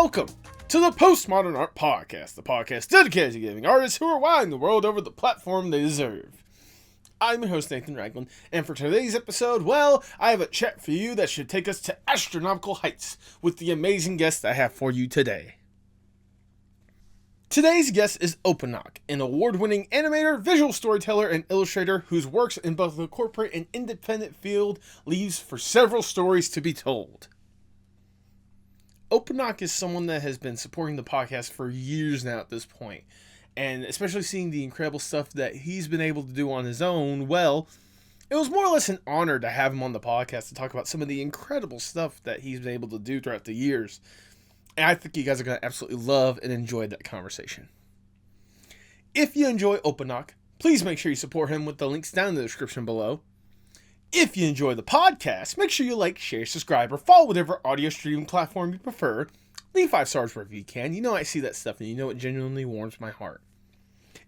Welcome to the Postmodern Art Podcast, the podcast dedicated to giving artists who are wowing the world over the platform they deserve. I'm your host, Nathan Ragland, and for today's episode, well, I have a chat for you that should take us to astronomical heights with the amazing guest I have for you today. Today's guest is Oponok, an award-winning animator, visual storyteller, and illustrator whose works in both the corporate and independent field leaves for several stories to be told. Oponok is someone that has been supporting the podcast for years now at this point, and especially seeing the incredible stuff that he's been able to do on his own, well, it was more or less an honor to have him on the podcast to talk about some of the incredible stuff that he's been able to do throughout the years. And I think you guys are going to absolutely love and enjoy that conversation. If you enjoy Oponok, please make sure you support him with the links down in the description below. If you enjoy the podcast, make sure you like, share, subscribe, or follow whatever audio streaming platform you prefer. Leave 5 stars wherever you can. You know I see that stuff and you know it genuinely warms my heart.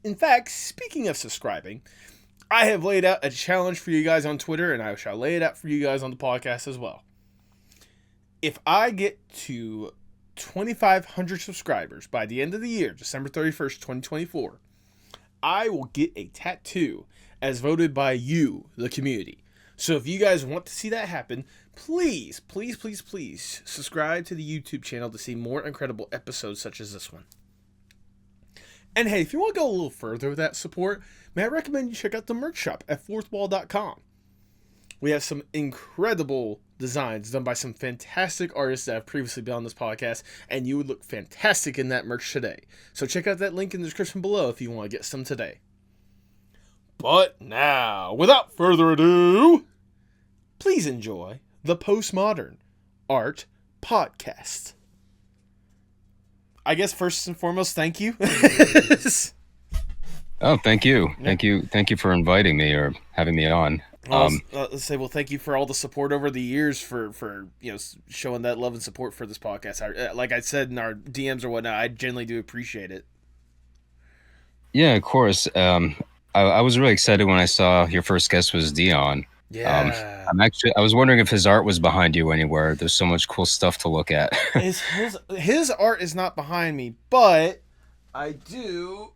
In fact, speaking of subscribing, I have laid out a challenge for you guys on Twitter, and I shall lay it out for you guys on the podcast as well. If I get to 2,500 subscribers by the end of the year, December 31st, 2024, I will get a tattoo as voted by you, the community. So if you guys want to see that happen, please subscribe to the YouTube channel to see more incredible episodes such as this one. And hey, if you want to go a little further with that support, may I recommend you check out the merch shop at fourthwall.com. We have some incredible designs done by some fantastic artists that have previously been on this podcast, and you would look fantastic in that merch today. So check out that link in the description below if you want to get some today. But now, without further ado, please enjoy the Postmodern Art Podcast. I guess first and foremost, thank you. Oh, thank you. Yeah. Thank you for inviting me or having me on. Let's say, thank you for all the support over the years for showing that love and support for this podcast. Like I said in our DMs or whatnot, I genuinely do appreciate it. Yeah, of course. I was really excited when I saw your first guest was Dion. Yeah. I was wondering if his art was behind you anywhere. There's so much cool stuff to look at. his art is not behind me, but I do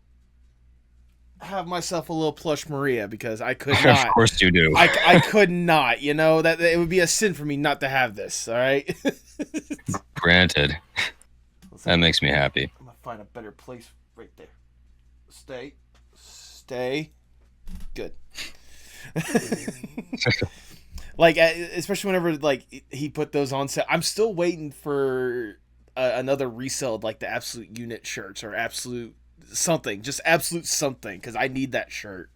have myself a little plush Maria because I could not. Of course you do. I could not. You know that it would be a sin for me not to have this. All right. Granted. That makes me happy. I'm gonna find a better place right there. Stay. Good. Like, especially whenever like he put those on set, I'm still waiting for another resale of like the Absolute Unit shirts or Absolute something, just Absolute something, because I need that shirt.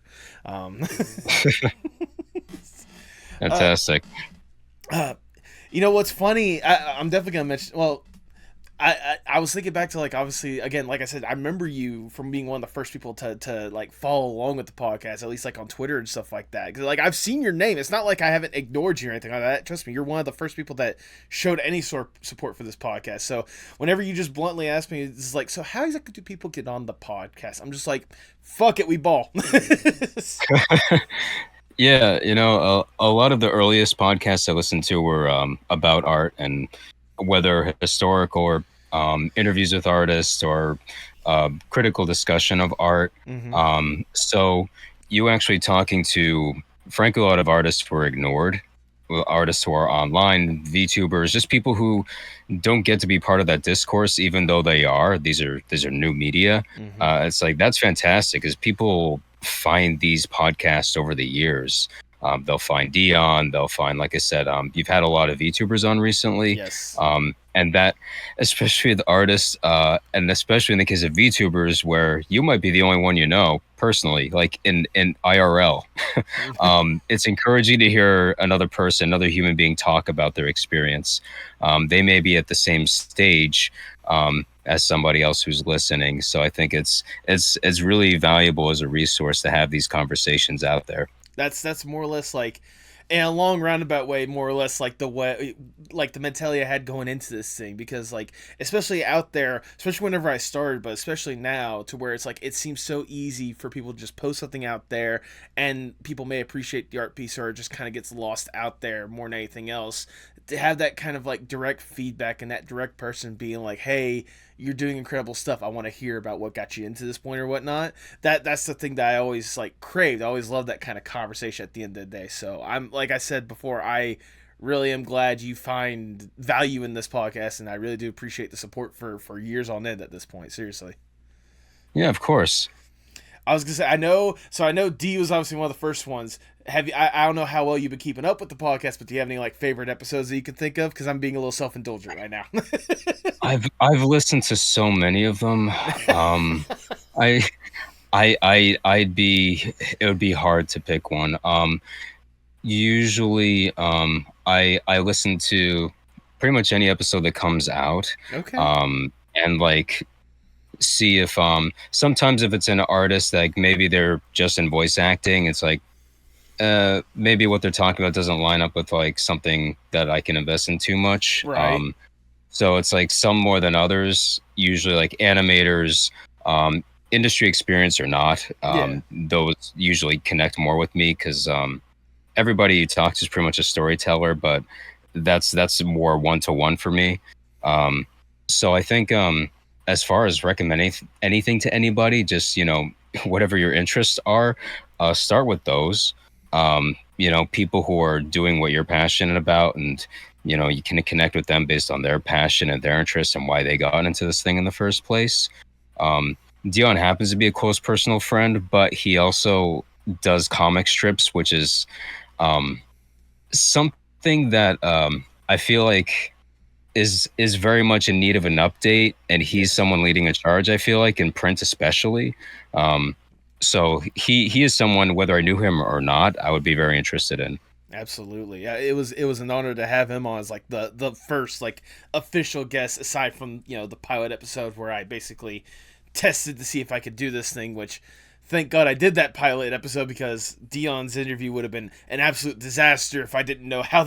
Fantastic. You know what's funny? I'm definitely gonna mention. Well, I was thinking back to, like, obviously, again, like I said, I remember you from being one of the first people to like follow along with the podcast, at least like on Twitter and stuff like that. Because like I've seen your name. It's not like I haven't ignored you or anything like that. Trust me, you're one of the first people that showed any sort of support for this podcast. So whenever you just bluntly ask me, it's like, so how exactly do people get on the podcast? I'm just like, fuck it, we ball. Yeah, a lot of the earliest podcasts I listened to were about art, and whether historical or interviews with artists or critical discussion of art. Mm-hmm. So you actually talking to, frankly, a lot of artists were ignored. Artists who are online, VTubers, just people who don't get to be part of that discourse, even though they are. These are new media. Mm-hmm. It's like, that's fantastic because people find these podcasts over the years. They'll find Dion. They'll find, like I said, you've had a lot of VTubers on recently. Yes. And that, especially the artists, and especially in the case of VTubers, where you might be the only one personally, like in IRL. It's encouraging to hear another person, another human being talk about their experience. They may be at the same stage as somebody else who's listening. So I think it's really valuable as a resource to have these conversations out there. That's more or less like, in a long roundabout way, more or less like the way, like the mentality I had going into this thing, because like especially out there, especially whenever I started, but especially now, to where it's like it seems so easy for people to just post something out there, and people may appreciate the art piece, or it just kind of gets lost out there more than anything else. To have that kind of like direct feedback, and that direct person being like, "Hey, you're doing incredible stuff. I want to hear about what got you into this point or whatnot." That's the thing that I always like craved. I always love that kind of conversation at the end of the day. So I'm, like I said before, I really am glad you find value in this podcast, and I really do appreciate the support for years on end at this point. Seriously. Yeah, of course. I was gonna say, I know. So I know D was obviously one of the first ones. Have you? I don't know how well you've been keeping up with the podcast, but do you have any like favorite episodes that you can think of? Because I'm being a little self indulgent right now. I've listened to so many of them. I I'd be it would be hard to pick one. Usually, I listen to pretty much any episode that comes out. Okay. And like see if sometimes if it's an artist, like maybe they're just in voice acting, it's like maybe what they're talking about doesn't line up with like something that I can invest in too much. Right. So it's like some more than others, usually like animators, industry experience or not. Yeah. Those usually connect more with me because everybody you talk to is pretty much a storyteller, but that's more one to one for me. So I think as far as recommending anything to anybody, just whatever your interests are, start with those. People who are doing what you're passionate about, and you can connect with them based on their passion and their interests and why they got into this thing in the first place. Dion happens to be a close personal friend, but he also does comic strips, which is something that I feel like is very much in need of an update, and he's someone leading a charge, I feel like, in print especially. So he is someone, whether I knew him or not, I would be very interested in. Absolutely. Yeah, it was an honor to have him on as like the first like official guest, aside from the pilot episode where I basically tested to see if I could do this thing, which thank God I did that pilot episode, because Dion's interview would have been an absolute disaster if I didn't know how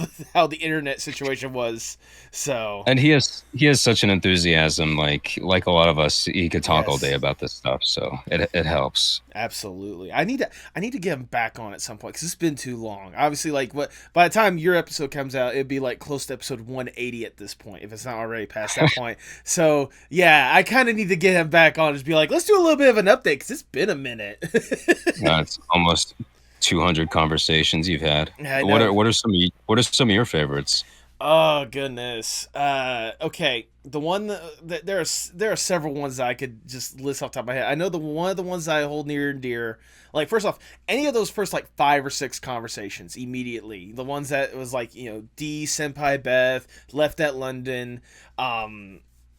the internet situation was. So, And he has such an enthusiasm, like a lot of us. He could talk all day yes. about this stuff, so it helps. Absolutely. I need to get him back on at some point, because it's been too long. Obviously, like what by the time your episode comes out, it'd be like close to episode 180 at this point, if it's not already past that point. So yeah, I kind of need to get him back on and just be like, let's do a little bit of an update, because it's been a minute. It's almost 200 conversations you've had. I What know. are what are some of what are some of your favorites? Oh goodness. Okay. The one that there are several ones that I could just list off the top of my head. I know the one of the ones that I hold near and dear. Like, first off, any of those first like 5 or 6 conversations immediately. The ones that was like D Senpai Beth left at London.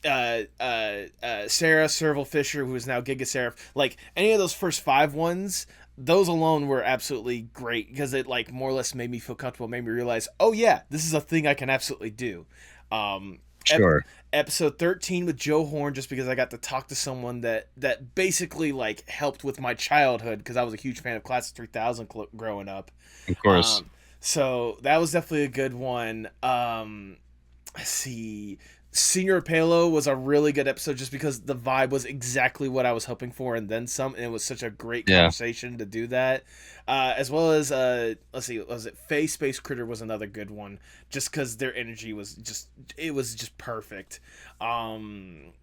Sarah Serval Fisher, who is now Giga Seraph. Like any of those first 5 ones, those alone were absolutely great, because it like more or less made me feel comfortable, made me realize, oh yeah, this is a thing I can absolutely do. Um, ep- Sure. Episode 13 with Joe Horn, just because I got to talk to someone that basically like helped with my childhood, because I was a huge fan of Class of 3000 growing up. Of course. So that was definitely a good one. Let's see. Senior Palo was a really good episode, just because the vibe was exactly what I was hoping for and then some, and it was such a great Yeah. conversation to do that. As well as let's see, was it Faye Space Critter was another good one, just because their energy was just perfect. Um,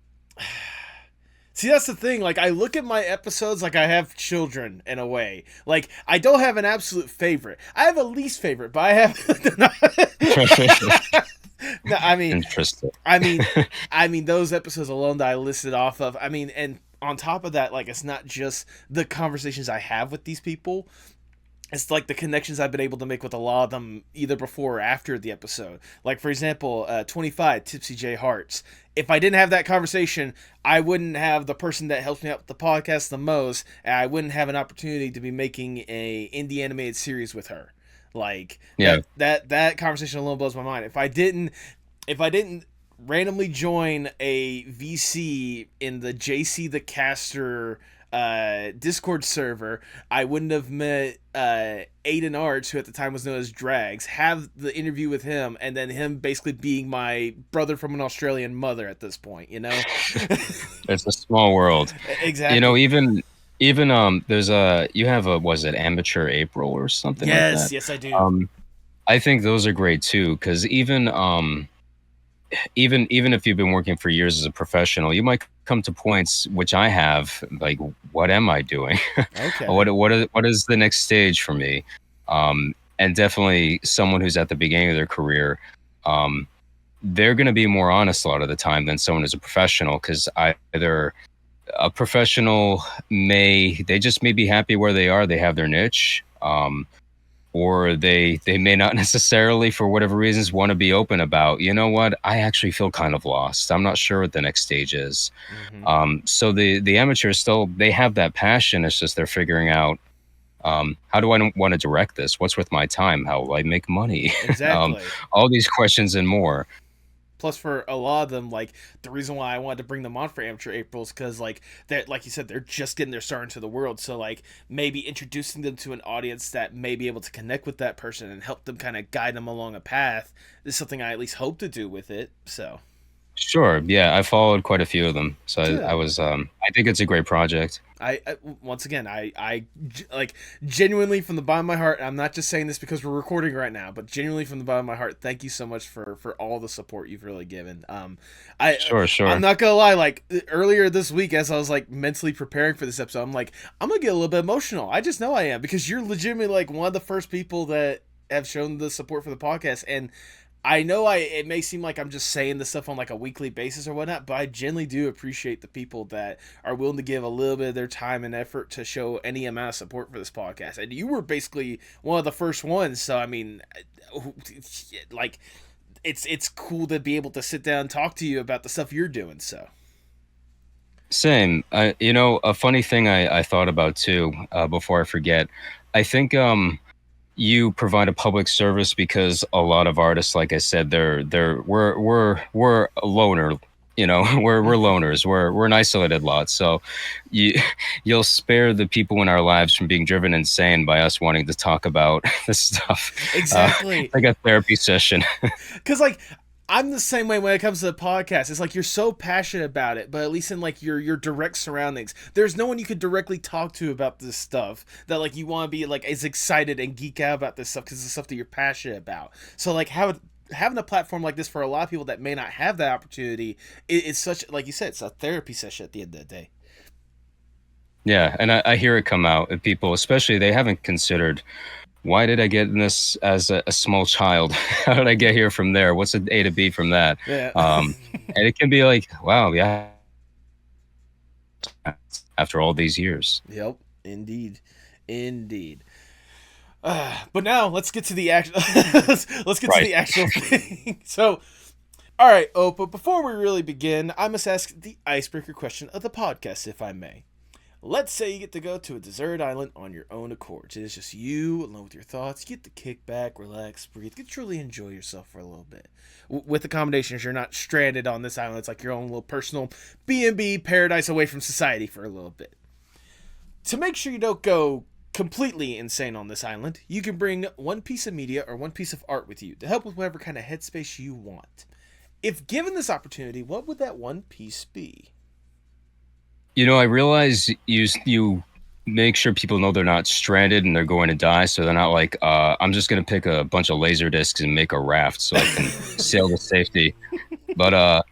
See, that's the thing. Like, I look at my episodes like I have children in a way. Like, I don't have an absolute favorite. I have a least favorite, but I have. No, I mean, Interesting. I mean, I mean those episodes alone that I listed off of. I mean, and on top of that, like, it's not just the conversations I have with these people. It's like the connections I've been able to make with a lot of them, either before or after the episode. Like, for example, 25 Tipsy J Hearts. If I didn't have that conversation, I wouldn't have the person that helps me out with the podcast the most, and I wouldn't have an opportunity to be making a indie animated series with her. Like, Yeah. that conversation alone blows my mind. If I didn't randomly join a VC in the JC the Caster Discord server, I wouldn't have met Aiden Arch, who at the time was known as Drags, have the interview with him, and then him basically being my brother from an Australian mother at this point, you know? It's a small world. You know, Exactly. even there's a you have a was it Amateur April or something like Yes, that? yes, I do. Um, I think those are great too, because even if you've been working for years as a professional, you might come to points which I have, like, what am I doing? Okay. What is the next stage for me? And definitely someone who's at the beginning of their career, um, they're going to be more honest a lot of the time than someone who's a professional, because either a professional they just may be happy where they are, they have their niche, or they may not necessarily, for whatever reasons, want to be open about, you know what, I actually feel kind of lost, I'm not sure what the next stage is. Hmm. So the amateurs still, they have that passion, it's just they're figuring out, how do I want to direct this, what's worth my time, how will I make money? Exactly. All these questions and more. Plus, for a lot of them, like the reason why I wanted to bring them on for Amateur Aprils, because like that, like you said, they're just getting their start into the world. So like maybe introducing them to an audience that may be able to connect with that person and help them kind of guide them along a path is something I at least hope to do with it. So Sure, yeah, I followed quite a few of them, so I good. was I think it's a great project. I once again, like genuinely from the bottom of my heart. I'm not just saying this because we're recording right now, but genuinely from the bottom of my heart, thank you so much for all the support you've really given. Sure, I'm sure. not gonna lie. Like earlier this week, as I was like mentally preparing for this episode, I'm like, I'm gonna get a little bit emotional. I just know I am because you're legitimately like one of the first people that have shown the support for the podcast, and I know it may seem like I'm just saying this stuff on like a weekly basis or whatnot, but I genuinely do appreciate the people that are willing to give a little bit of their time and effort to show any amount of support for this podcast. And you were basically one of the first ones, so I mean, like it's cool to be able to sit down and talk to you about the stuff you're doing. So Same. You know, a funny thing I thought about too, before I forget, I think you provide a public service because a lot of artists, like I said, we're a loner. You know, we're loners. We're an isolated lot. So you you'll spare the people in our lives from being driven insane by us wanting to talk about this stuff, uh, exactly. like a therapy session. Because like I'm the same way when it comes to the podcast. It's like you're so passionate about it, but at least in like your direct surroundings, there's no one you could directly talk to about this stuff that like you want to be like as excited and geek out about this stuff because it's the stuff that you're passionate about. So like having a platform like this for a lot of people that may not have that opportunity, it's such, like you said, it's a therapy session at the end of the day. Yeah, and I hear it come out at people, especially they haven't considered, why did I get in this as a small child? How did I get here from there? What's the A to B from that? Yeah. And it can be like, wow, yeah, after all these years. Yep. Indeed. Indeed. But now let's get to the actual let's get to Right. the actual thing. So, all right, oh, but before we really begin, I must ask the icebreaker question of the podcast, if I may. Let's say you get to go to a desert island on your own accord. It is just you alone with your thoughts. You get to kick back, relax, breathe, get to truly enjoy yourself for a little bit. With accommodations, you're not stranded on this island. It's like your own little personal B&B paradise away from society for a little bit. To make sure you don't go completely insane on this island, you can bring one piece of media or one piece of art with you to help with whatever kind of headspace you want. If given this opportunity, what would that one piece be? You know, I realize you make sure people know they're not stranded and they're going to die, so they're not like, I'm just gonna pick a bunch of laser discs and make a raft so I can sail to safety. But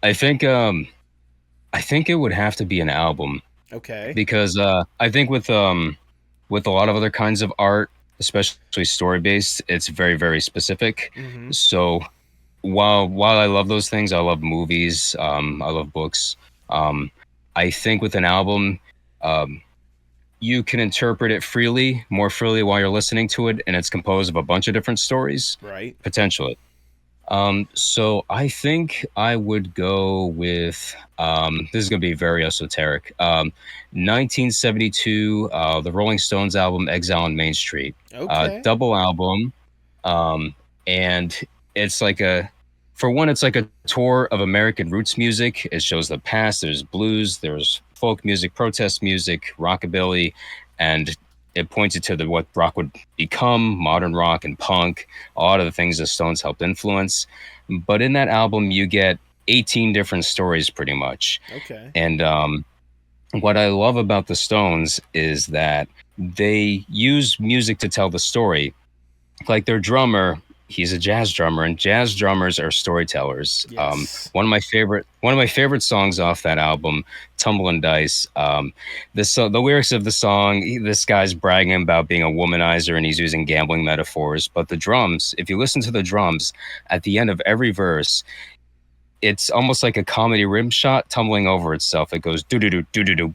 I think it would have to be an album, Okay. because I think with a lot of other kinds of art, especially story based, it's very very specific. Mm-hmm. So while I love those things, I love movies, I love books. Um, I think with an album, um, you can interpret it freely, more freely while you're listening to it, and it's composed of a bunch of different stories, Right. potentially. So I think I would go with, this is going to be very esoteric. 1972, the Rolling Stones album "Exile on Main Street," Okay. double album, um, and it's like for one, it's like a tour of American roots music. It shows the past. There's blues, there's folk music, protest music, rockabilly, and it pointed to what rock would become, modern rock and punk, a lot of the things the Stones helped influence. But in that album, you get 18 different stories pretty much. Okay. And what I love about the Stones is that they use music to tell the story. Like their drummer, he's a jazz drummer, and jazz drummers are storytellers. Yes. One of my favorite songs off that album, "Tumblin' Dice." The lyrics of the song, this guy's bragging about being a womanizer, and he's using gambling metaphors. But the drums, if you listen to the drums, at the end of every verse, it's almost like a comedy rim shot tumbling over itself. It goes do do do do do do,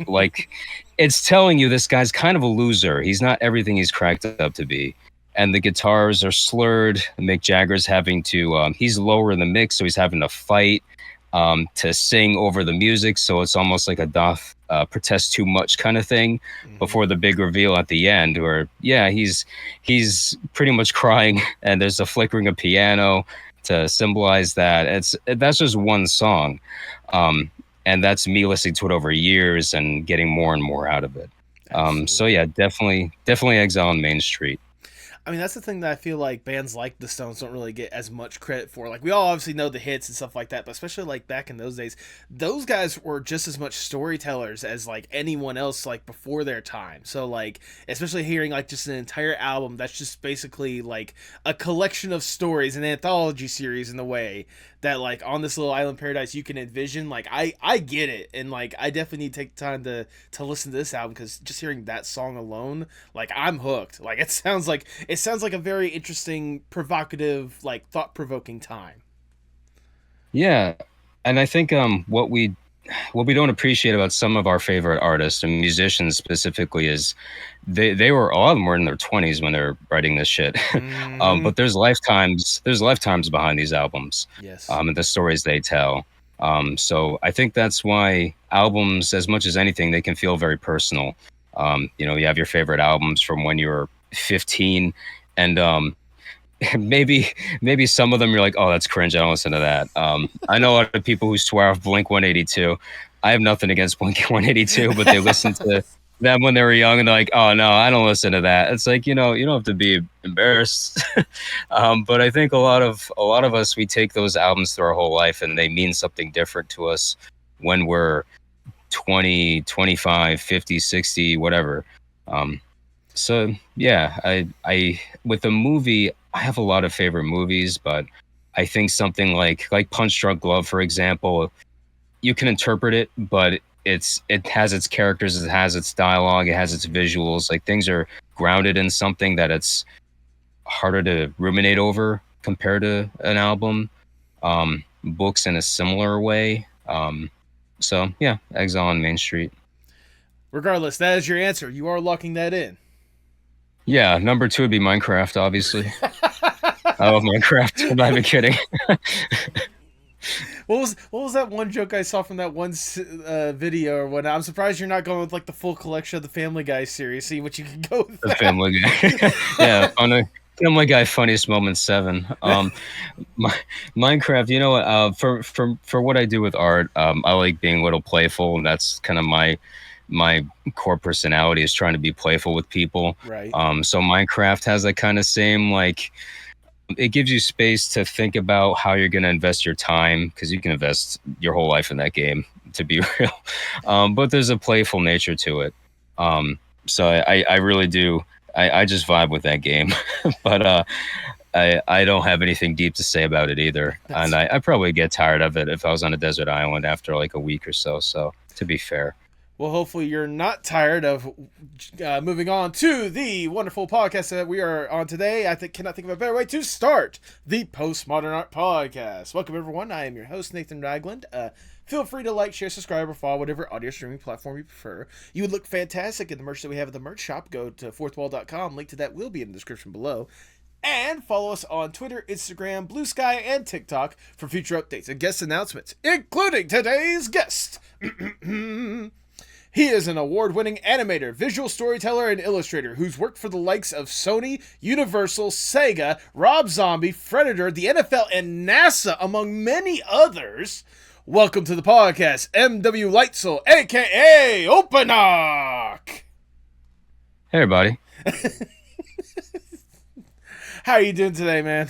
like it's telling you this guy's kind of a loser. He's not everything he's cracked up to be. And the guitars are slurred. Mick Jagger's having to, he's lower in the mix, so he's having to fight to sing over the music. So it's almost like a doth protest too much kind of thing before the big reveal at the end, where, yeah, he's pretty much crying and there's a flickering of piano to symbolize that. That's just one song. And that's me listening to it over years and getting more and more out of it. So yeah, definitely Exile on Main Street. I mean, that's the thing that I feel like bands like the Stones don't really get as much credit for. Like, we all obviously know the hits and stuff like that, but especially like back in those days, those guys were just as much storytellers as like anyone else like before their time. So like, especially hearing like just an entire album that's just basically like a collection of stories, an anthology series in the way that like on this little island paradise you can envision. Like I get it, and like I definitely need to take time to listen to this album, because just hearing that song alone, like I'm hooked. Like it sounds like a very interesting, provocative, like thought-provoking time. Yeah, and I think what we don't appreciate about some of our favorite artists and musicians specifically is they were, a lot of them were in their 20s when they're writing this shit. But there's lifetimes behind these albums. Yes. And the stories they tell. So I think that's why albums, as much as anything, they can feel very personal. You have your favorite albums from when you were 15, and maybe some of them you're like, oh, that's cringe, I don't listen to that. I know a lot of people who swear off Blink 182. I have nothing against Blink 182, but they listened to them when they were young and they're like, oh no, I don't listen to that. It's like, you don't have to be embarrassed. But I think a lot of us, we take those albums through our whole life and they mean something different to us when we're 20, 25, 50, 60, whatever. So yeah, I with the movie, I have a lot of favorite movies, but I think something like Punch Drunk Love, for example, you can interpret it, but it has its characters, it has its dialogue, it has its visuals. Like things are grounded in something that it's harder to ruminate over compared to an album. Books in a similar way. So yeah, Exile on Main Street. Regardless, that is your answer. You are locking that in. Yeah, number 2 would be Minecraft, obviously. I love Minecraft. I'm not even kidding. What was that one joke I saw from that one video or whatnot? I'm surprised you're not going with like the full collection of the Family Guy series. See what you can go with. The Family Guy. Yeah, on a Family Guy Funniest Moments 7. Minecraft. You know what? For what I do with art, I like being a little playful, and that's kind of my core personality, is trying to be playful with people. Right. So Minecraft has that kind of same, like, it gives you space to think about how you're going to invest your time, because you can invest your whole life in that game, to be real. But there's a playful nature to it. So I really do. I just vibe with that game. But I don't have anything deep to say about it either. And I probably get tired of it if I was on a desert island after like a week or so. So to be fair. Well, hopefully you're not tired of moving on to the wonderful podcast that we are on today. I cannot think of a better way to start the Postmodern Art Podcast. Welcome, everyone. I am your host, Nathan Ragland. Feel free to like, share, subscribe, or follow whatever audio streaming platform you prefer. You would look fantastic in the merch that we have at the merch shop. Go to fourthwall.com. Link to that will be in the description below. And follow us on Twitter, Instagram, Blue Sky, and TikTok for future updates and guest announcements, including today's guest. He is an award-winning animator, visual storyteller, and illustrator who's worked for the likes of Sony, Universal, Sega, Rob Zombie, Frederator, the NFL, and NASA, among many others. Welcome to the podcast, MW Lightsoul, aka Oponok. Hey, everybody. How are you doing today, man?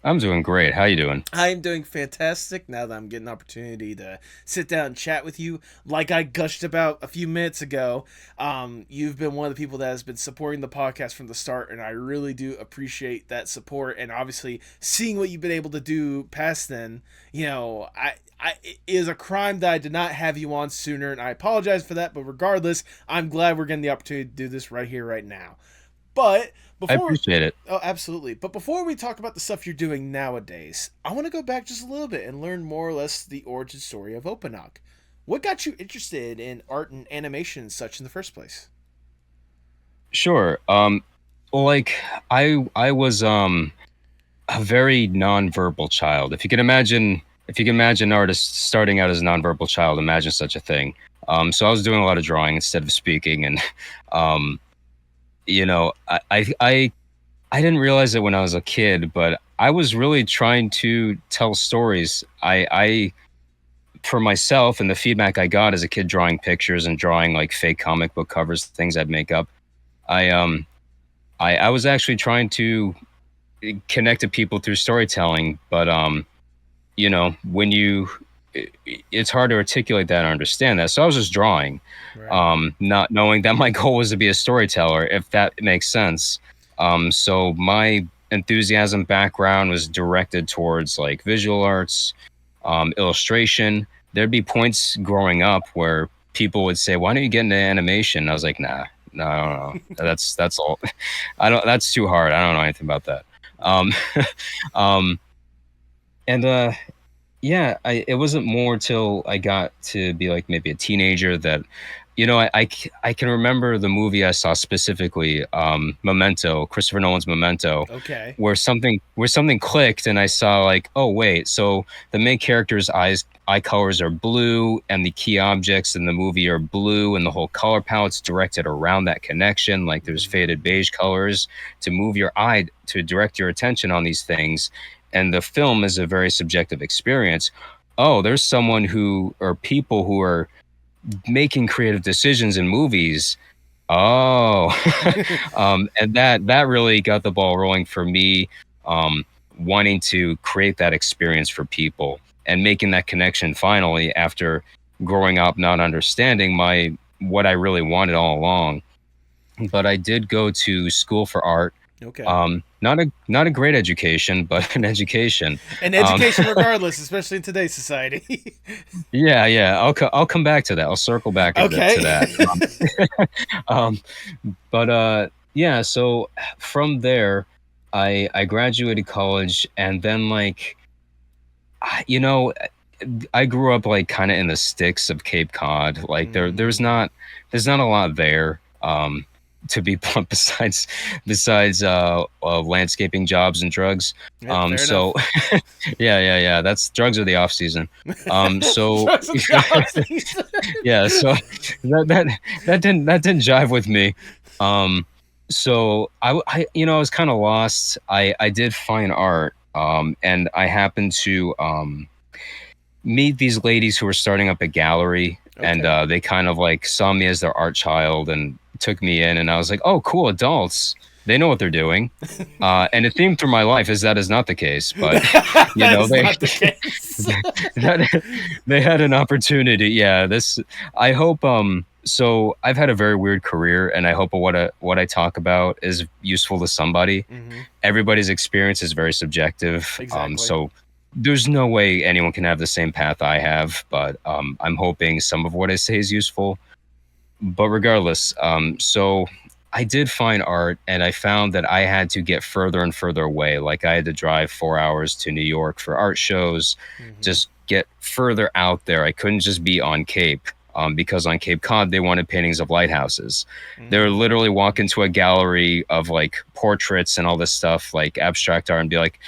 I'm doing great. How you doing? I'm doing fantastic now that I'm getting an opportunity to sit down and chat with you. Like I gushed about a few minutes ago, you've been one of the people that has been supporting the podcast from the start, and I really do appreciate that support. And obviously, seeing what you've been able to do past then, it is a crime that I did not have you on sooner, and I apologize for that. But regardless, I'm glad we're getting the opportunity to do this right here, right now. But I appreciate it. Oh, absolutely. But before we talk about the stuff you're doing nowadays, I want to go back just a little bit and learn more or less the origin story of Oponok. What got you interested in art and animation and such in the first place? Sure. I was a very nonverbal child. If you can imagine an artist starting out as a nonverbal child, imagine such a thing. So I was doing a lot of drawing instead of speaking, and um, you know, I didn't realize it when I was a kid, but I was really trying to tell stories. I for myself, and the feedback I got as a kid drawing pictures and drawing like fake comic book covers, things I'd make up. I I was actually trying to connect to people through storytelling, but when it's hard to articulate that and understand that. So I was just drawing, Right. not knowing that my goal was to be a storyteller, if that makes sense. So my enthusiasm background was directed towards like visual arts, illustration. There'd be points growing up where people would say, "Why don't you get into animation?" I was like, "Nah, no, I don't know. That's all. I don't. That's too hard. I don't know anything about that." Um, um, and yeah, it wasn't more till I got to be like maybe a teenager that, I can remember the movie I saw specifically, Memento, Christopher Nolan's Memento, Okay. where something clicked, and I saw like, oh wait, so the main character's eye colors are blue, and the key objects in the movie are blue, and the whole color palette's directed around that connection. Like there's faded beige colors to move your eye to direct your attention on these things, and the film is a very subjective experience. Oh, there's someone who or people who are making creative decisions in movies. Oh, and that really got the ball rolling for me, wanting to create that experience for people and making that connection finally after growing up not understanding my what I really wanted all along. But I did go to school for art. Okay. Not a great education, but an education. And Um, education regardless, especially in today's society. yeah. I'll come back to that. I'll circle back a bit Okay. to that. But yeah. So from there, I graduated college, and then like, you know, I grew up like kind of in the sticks of Cape Cod. Like there's not a lot there. To be blunt, besides landscaping jobs and drugs. Yeah, fair enough. So yeah. That's drugs are the off season. So Drugs and jobs. yeah, so that didn't jive with me. So I was kind of lost. I did fine art, and I happened to meet these ladies who were starting up a gallery, and Okay. they kind of like saw me as their art child and took me in, and I was like, oh cool, adults, they know what they're doing. And the theme through my life is that is not the case, but That is they not the case. that they had an opportunity. Yeah, this I hope. So I've had a very weird career, and I hope what I talk about is useful to somebody. Hmm. Everybody's experience is very subjective. Exactly. So there's no way anyone can have the same path I have, but I'm hoping some of what I say is useful. But regardless, so I did fine art, and I found that I had to get further and further away. Like I had to drive 4 hours to New York for art shows, Hmm. just get further out there. I couldn't just be on Cape. Because on Cape Cod they wanted paintings of lighthouses. They would Hmm. literally walk into a gallery of like portraits and all this stuff, like abstract art, and be like,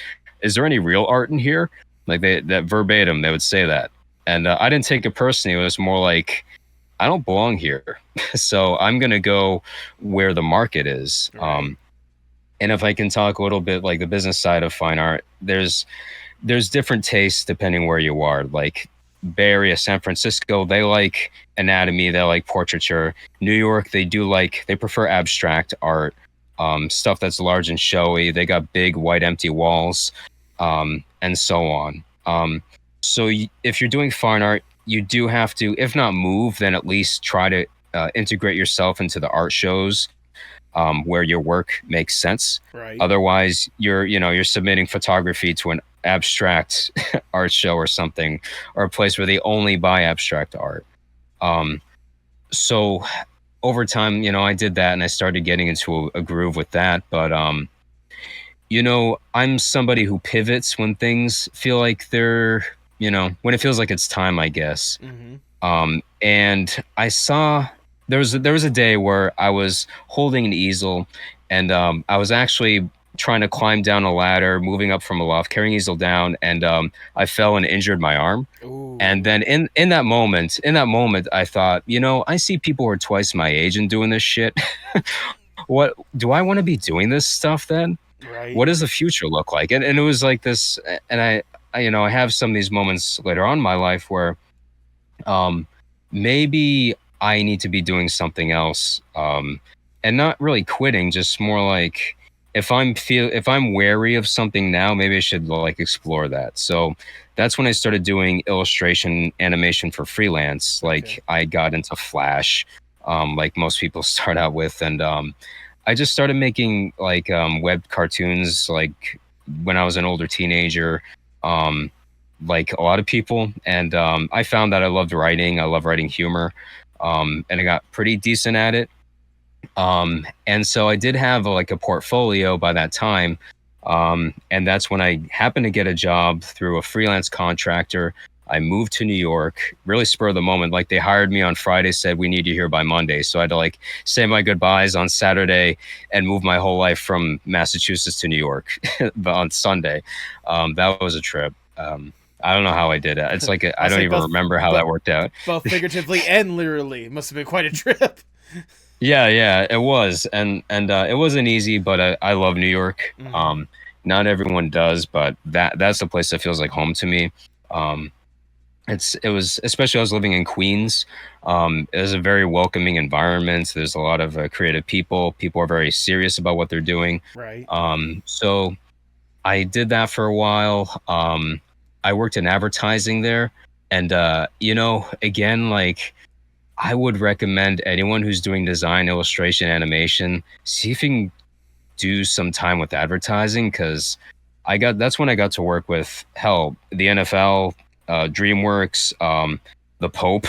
"Is there any real art in here?" Like that verbatim, they would say that, and I didn't take it personally. It was more like, I don't belong here. So I'm going to go where the market is. Right. And if I can talk a little bit like the business side of fine art, there's different tastes depending where you are. Like Bay Area, San Francisco, they like anatomy, they like portraiture. New York, they prefer abstract art, stuff that's large and showy. They got big white empty walls, and so on. If you're doing fine art, you do have to, if not move, then at least try to integrate yourself into the art shows where your work makes sense. Right. Otherwise, you're submitting photography to an abstract art show or something, or a place where they only buy abstract art. Um, so over time, I did that and I started getting into a groove with that. But I'm somebody who pivots when things feel like when it feels like it's time, I guess. Mm-hmm. And I saw there was a day where I was holding an easel, and I was actually trying to climb down a ladder, moving up from a loft, carrying easel down, and I fell and injured my arm. And Ooh. then in that moment, I thought, I see people who are twice my age and doing this shit. What do I want to be doing this stuff then? Right. What does the future look like? And it was like this, and I have some of these moments later on in my life where um, maybe I need to be doing something else, and not really quitting, just more like if I'm wary of something now, maybe I should like explore that. So that's when I started doing illustration animation for freelance. Okay. Like I got into Flash, like most people start out with, and I just started making like web cartoons like when I was an older teenager. Um, like a lot of people. And I found that I loved writing. I love writing humor, and I got pretty decent at it. And so I did have like a portfolio by that time. And that's when I happened to get a job through a freelance contractor. I moved to New York, really spur of the moment. Like they hired me on Friday, said we need you here by Monday. So I had to like say my goodbyes on Saturday and move my whole life from Massachusetts to New York on Sunday. That was a trip. I don't know how I did it. It's like I I'll don't say even both, remember how both, that worked out. both figuratively and literally. Must have been quite a trip. Yeah, it was, and it wasn't easy, but I love New York. Mm-hmm. Not everyone does, but that's the place that feels like home to me. Um, it was, especially I was living in Queens. It was a very welcoming environment. There's a lot of creative people. People are very serious about what they're doing. Right. So I did that for a while. I worked in advertising there, and again, like I would recommend anyone who's doing design, illustration, animation, see if you can do some time with advertising, because that's when I got to work with the NFL, DreamWorks, the Pope,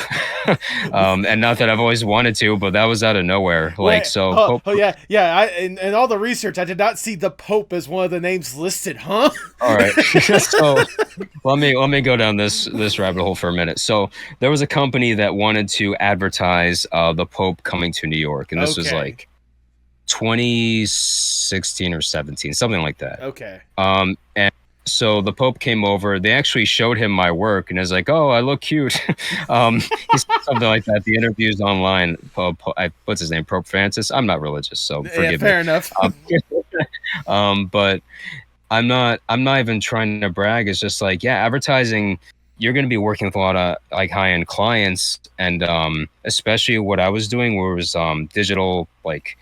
and not that I've always wanted to, but that was out of nowhere. Like Wait. so, Oh, Pope. oh yeah, yeah. In all the research, I did not see the Pope as one of the names listed. Huh? All right, so let me go down this rabbit hole for a minute. So there was a company that wanted to advertise the Pope coming to New York, and this was Okay. like 2016 or 17, something like that. Okay. And so the Pope came over. They actually showed him my work, and is like, "Oh, I look cute." He said something like that. The interviews online. What's his name? Pope Francis. I'm not religious, so Yeah. forgive me. Fair enough. Um, but I'm not even trying to brag. It's just like, yeah, advertising, you're going to be working with a lot of like high-end clients, and especially what I was doing, where it was digital like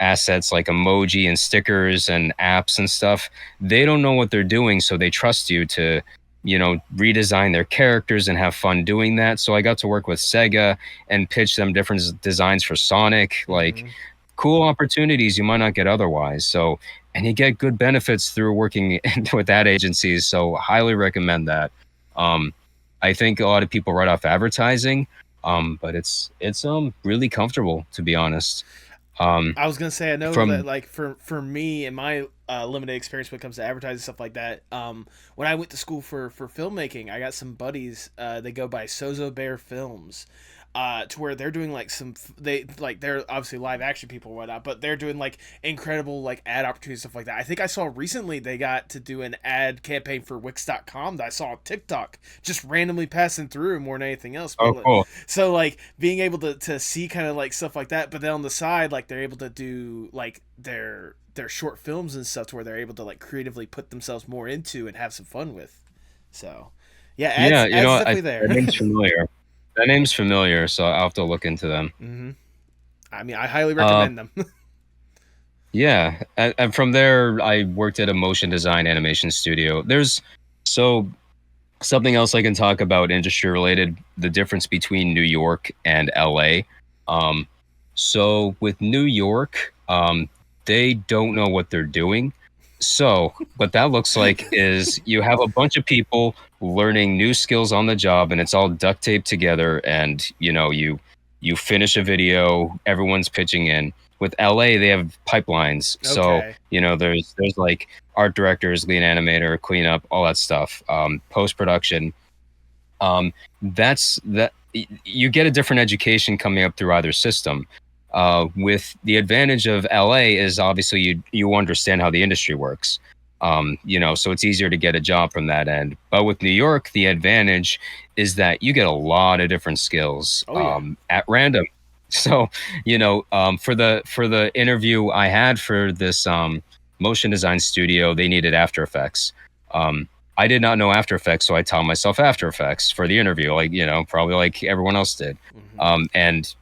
assets like emoji and stickers and apps and stuff. They don't know what they're doing, so they trust you to redesign their characters and have fun doing that. So I got to work with Sega and pitch them different designs for Sonic, like Mm-hmm. cool opportunities you might not get otherwise. So, and you get good benefits through working with ad agencies. So, highly recommend that. Um, I think a lot of people write off advertising, but it's really comfortable, to be honest. Um, I was gonna say I know that from like for me and my limited experience when it comes to advertising stuff like that. When I went to school for filmmaking, I got some buddies. They go by Sozo Bear Films. To where they're doing like they're obviously live action people and whatnot, but they're doing like incredible like ad opportunities stuff like that. I think I saw recently they got to do an ad campaign for Wix.com that I saw on TikTok just randomly passing through more than anything else. Oh, cool. So like being able to see kind of like stuff like that, but then on the side like they're able to do like their short films and stuff to where they're able to like creatively put themselves more into and have some fun with. So Yeah, Yeah, ads is definitely there. that name's familiar. That name's familiar, so I'll have to look into them. Hmm. I mean, I highly Uh, recommend them. yeah, and from there, I worked at a motion design animation studio. So something else I can talk about industry related, the difference between New York and LA. Um, so with New York, they don't know what they're doing. So what that looks like is you have a bunch of people learning new skills on the job, and it's all duct taped together. And you finish a video, everyone's pitching in. With LA, they have pipelines. So Okay. there's like art directors, lead animator, cleanup, all that stuff, post production. That's that you get a different education coming up through either system. With the advantage of LA is obviously you understand how the industry works. So it's easier to get a job from that end. But with New York, the advantage is that you get a lot of different skills Oh yeah. at random. So for the interview I had for this motion design studio, they needed After Effects. I did not know After Effects, so I taught myself After Effects for the interview, like probably like everyone else did. Hmm. And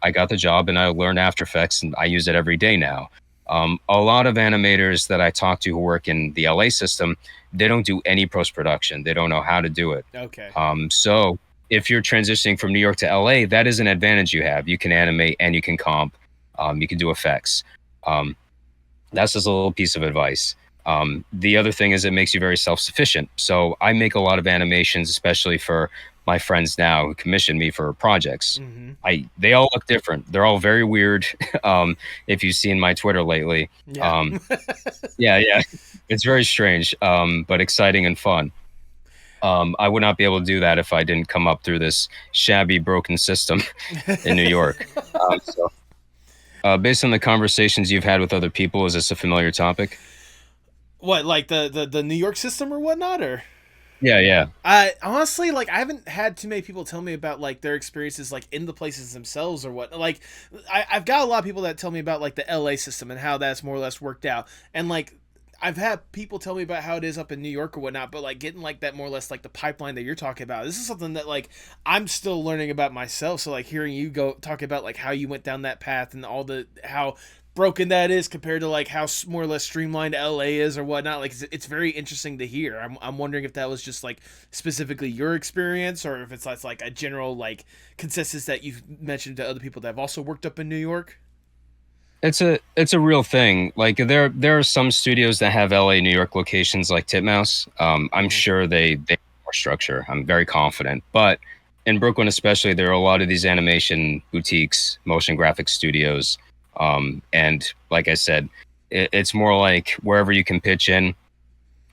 I got the job, and I learned After Effects, and I use it every day now. A lot of animators that I talk to who work in the LA system, they don't do any post production. They don't know how to do it. Okay. So if you're transitioning from New York to LA, that is an advantage you have. You can animate and you can comp. You can do effects. Um, that's just a little piece of advice. The other thing is it makes you very self-sufficient. So I make a lot of animations, especially for my friends now who commission me for projects. Hmm. They all look different. They're all very weird. If you've seen my Twitter lately, Yeah. um, yeah, it's very strange, but exciting and fun. I would not be able to do that if I didn't come up through this shabby, broken system in New York. Based on the conversations you've had with other people, is this a familiar topic? What, like the New York system or whatnot, or? Yeah, yeah. I honestly, like, I haven't had too many people tell me about like their experiences like in the places themselves or what. Like, I've got a lot of people that tell me about like the LA system and how that's more or less worked out, and like I've had people tell me about how it is up in New York or whatnot. But like getting like that more or less like the pipeline that you're talking about, this is something that like I'm still learning about myself. So like hearing you go talk about like how you went down that path and all the how broken that is compared to like how more or less streamlined LA is or whatnot. Like it's very interesting to hear. I'm wondering if that was just like specifically your experience or if it's like a general like consensus that you've mentioned to other people that have also worked up in New York. It's a real thing. Like there are some studios that have LA, New York locations like Titmouse. I'm Hmm. sure they have more structure. I'm very confident. But in Brooklyn especially, there are a lot of these animation boutiques, motion graphic studios. And like I said, it's more like wherever you can pitch in.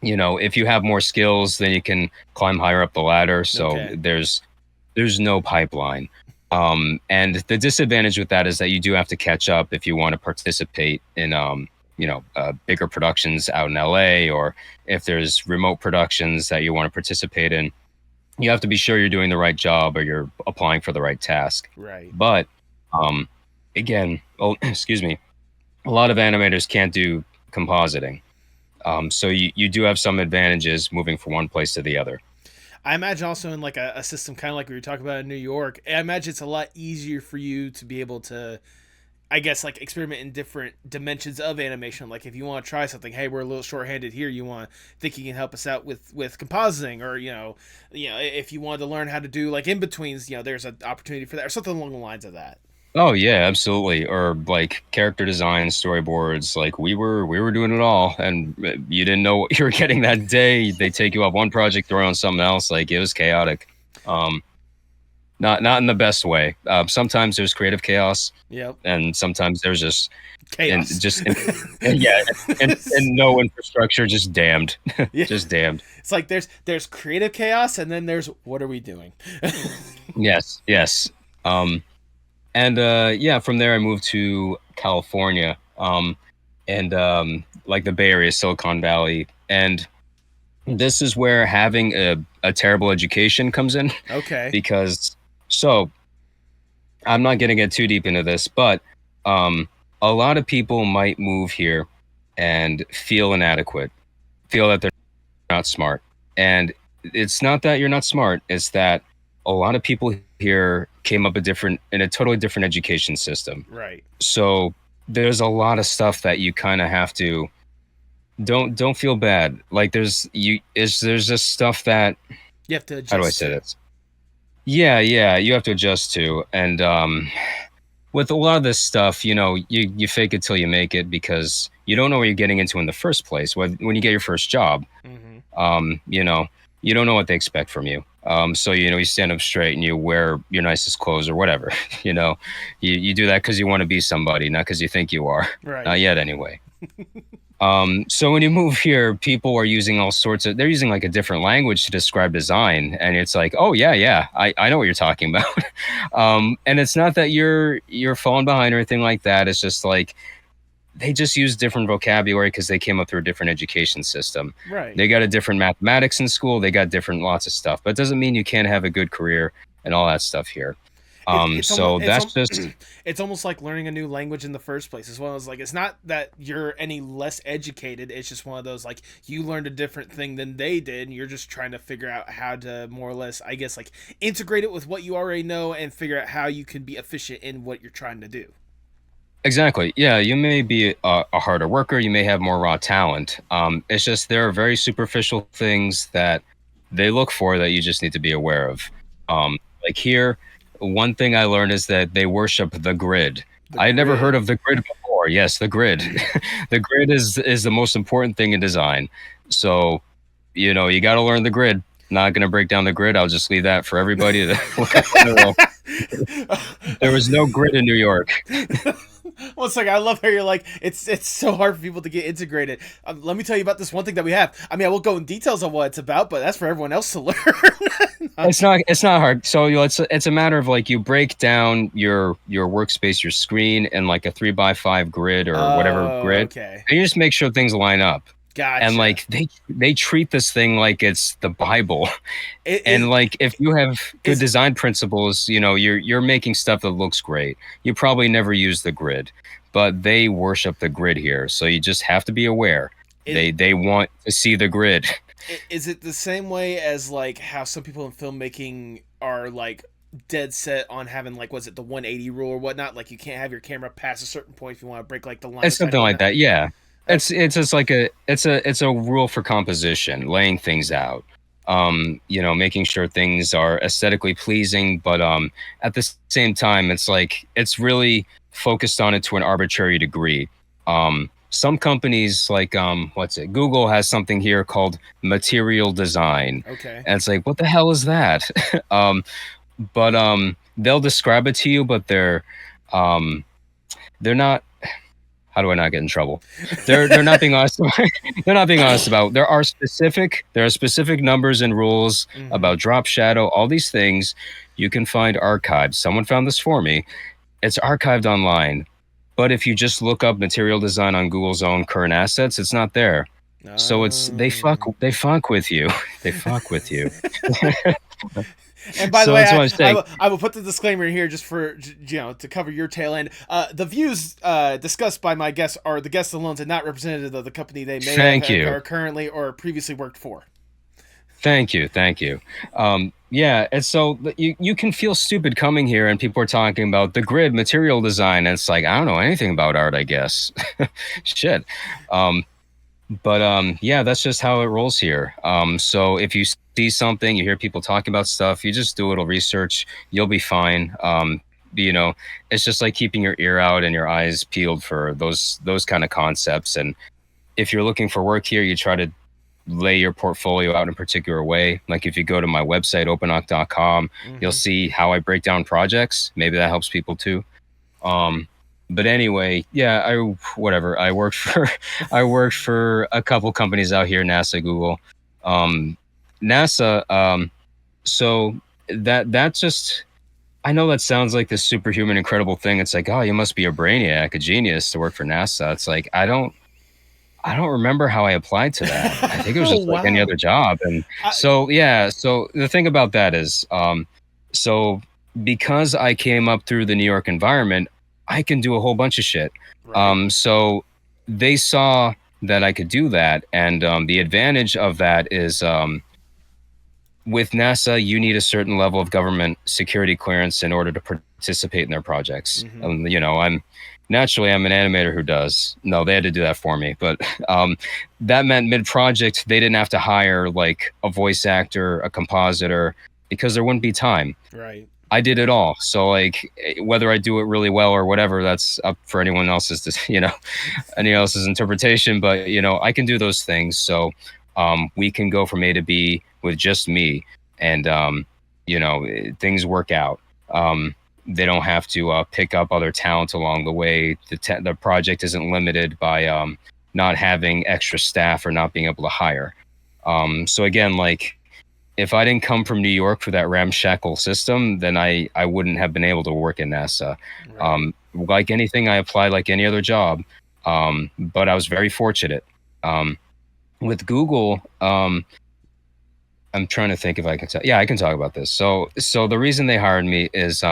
If you have more skills, then you can climb higher up the ladder. So Okay. there's no pipeline. And the disadvantage with that is that you do have to catch up if you want to participate in, bigger productions out in LA, or if there's remote productions that you want to participate in. You have to be sure you're doing the right job or you're applying for the right task. Right. But um, again, oh, excuse me, a lot of animators can't do compositing. So you do have some advantages moving from one place to the other. I imagine also in like a system kind of like we were talking about in New York. I imagine it's a lot easier for you to be able to, I guess, like experiment in different dimensions of animation. Like if you want to try something, hey, we're a little short-handed here. You want think you can help us out with compositing, or if you wanted to learn how to do like in betweens, there's an opportunity for that, or something along the lines of that. Oh yeah, absolutely. Or like character design, storyboards. Like we were doing it all, and you didn't know what you were getting that day. They take you off one project, throw on something else. Like it was chaotic. Um, not in the best way. Sometimes there's creative chaos, Yep. and sometimes there's just and Chaos. just yeah, and no infrastructure, just damned, Yeah. just damned. It's like there's creative chaos and then there's what are we doing? Yes, yes. Um, And yeah, from there I moved to California, and like the Bay Area, Silicon Valley, and this is where having a terrible education comes in, Okay. because so I'm not going to get too deep into this, but um, a lot of people might move here and feel inadequate, feel that they're not smart, and it's not that you're not smart. It's that a lot of people here came up in a totally different education system. Right. So there's a lot of stuff that you kind of have to don't feel bad. Like there's just stuff that, You have to how do I adjust say to. this? Yeah, yeah, you have to adjust to. And with a lot of this stuff, you fake it till you make it because you don't know what you're getting into in the first place. When you get your first job, Mm-hmm. um, you know, you don't know what they expect from you. So you stand up straight and you wear your nicest clothes or whatever. you know, you do that because you want to be somebody, not because you think you are. Right. Not yet, anyway. So when you move here, people are using they're using like a different language to describe design. And it's like, oh yeah, yeah, I know what you're talking about. And it's not that you're falling behind or anything like that. It's just like, they just use different vocabulary because they came up through a different education system. Right. They got a different mathematics in school. They got different lots of stuff, but it doesn't mean you can't have a good career and all that stuff here. It's almost So that's just it's almost like learning a new language in the first place. As well as like it's not that you're any less educated. It's just one of those like you learned a different thing than they did, and you're just trying to figure out how to more or less, I guess, like integrate it with what you already know and figure out how you can be efficient in what you're trying to do. exactly. Yeah, you may be a harder worker. You may have more raw talent. It's just there are very superficial things that they look for that you just need to be aware of. Like here, one thing I learned is that they worship the grid. The I had never heard grid. of the grid before. Yes, the grid. The grid is the most important thing in design. So, you got to learn the grid. Not going to break down the grid. I'll just leave that for everybody to look up on their own. There was no grid in New York. Well, it's like I love how you're like it's so hard for people to get integrated. Let me tell you about this one thing that we have. I mean, I won't go in details on what it's about, but that's for everyone else to learn. It's not hard. So it's a matter of like you break down your workspace, your screen, in like a 3x5 grid or whatever Oh, grid, okay, and you just make sure things line up. And gotcha. like they treat this thing like it's the Bible. It And is like if you have good is design principles, you're making stuff that looks great. You probably never use the grid, but they worship the grid here. So you just have to be aware. is They want to see the grid. is it the same way as like how some people in filmmaking are like dead set on having like was it the 180 rule or whatnot? Like you can't have your camera past a certain point if you want to break like the line of It's sight or something like whatnot. that. Yeah. Okay. It's just like it's a rule for composition, laying things out. Making sure things are aesthetically pleasing, but at the same time it's like it's really focused on it to an arbitrary degree. Some companies like what's it? Google has something here called material design. Okay. And it's like, what the hell is that? But they'll describe it to you, but um they're not, how do I not get in trouble? They're not being honest. They're not being honest about. There are specific numbers and rules Mm-hmm. about drop shadow. All these things you can find archived. Someone found this for me. It's archived online. But if you just look up material design on Google's own current assets, it's not there. So it's they fuck with you. They fuck with you. And by the So way, that's what I'm saying. I will put the disclaimer in here just for to cover your tail end. The views discussed by my guests are the guests alone and not representative of the company they may have Thank you. or currently or previously worked for. Thank you, thank you. Yeah, and so you can feel stupid coming here, and people are talking about the grid, material design, and it's like I don't know anything about art, I guess. Shit. Um, but yeah, that's just how it rolls here. So if you see something, you hear people talking about stuff, you just do a little research, you'll be fine. You know, it's just like keeping your ear out and your eyes peeled for those kind of concepts. And if you're looking for work here, you try to lay your portfolio out in a particular way. Like if you go to my website, oponok.com, you'll Mm-hmm. see how I break down projects. Maybe that helps people too. Um, but anyway, yeah, whatever. I worked for a couple companies out here, NASA, Google. Um, NASA, so that's just, I know that sounds like this superhuman incredible thing. It's like, oh, you must be a brainiac, a genius to work for NASA. It's like I don't remember how I applied to that. I think it was Oh just like any wow. other job. And I, so, yeah. So the thing about that is, so because I came up through the New York environment, I can do a whole bunch of shit. right. So they saw that I could do that. And the advantage of that is with NASA, you need a certain level of government security clearance in order to participate in their projects. Mm-hmm. You know, I'm an animator who does. No, they had to do that for me, but that meant mid-project they didn't have to hire like a voice actor, a compositor, because there wouldn't be time. Right. I did it all. So like whether I do it really well or whatever, that's up for anyone else's, anyone else's interpretation. But I can do those things. So we can go from A to B with just me, and things work out. They don't have to pick up other talent along the way. The project isn't limited by not having extra staff or not being able to hire. So again, like, if I didn't come from New York for that ramshackle system, then I wouldn't have been able to work in NASA. Right. Like anything, I applied like any other job, but I was very fortunate. With Google, I'm trying to think if I can tell. Yeah, I can talk about this. So the reason they hired me is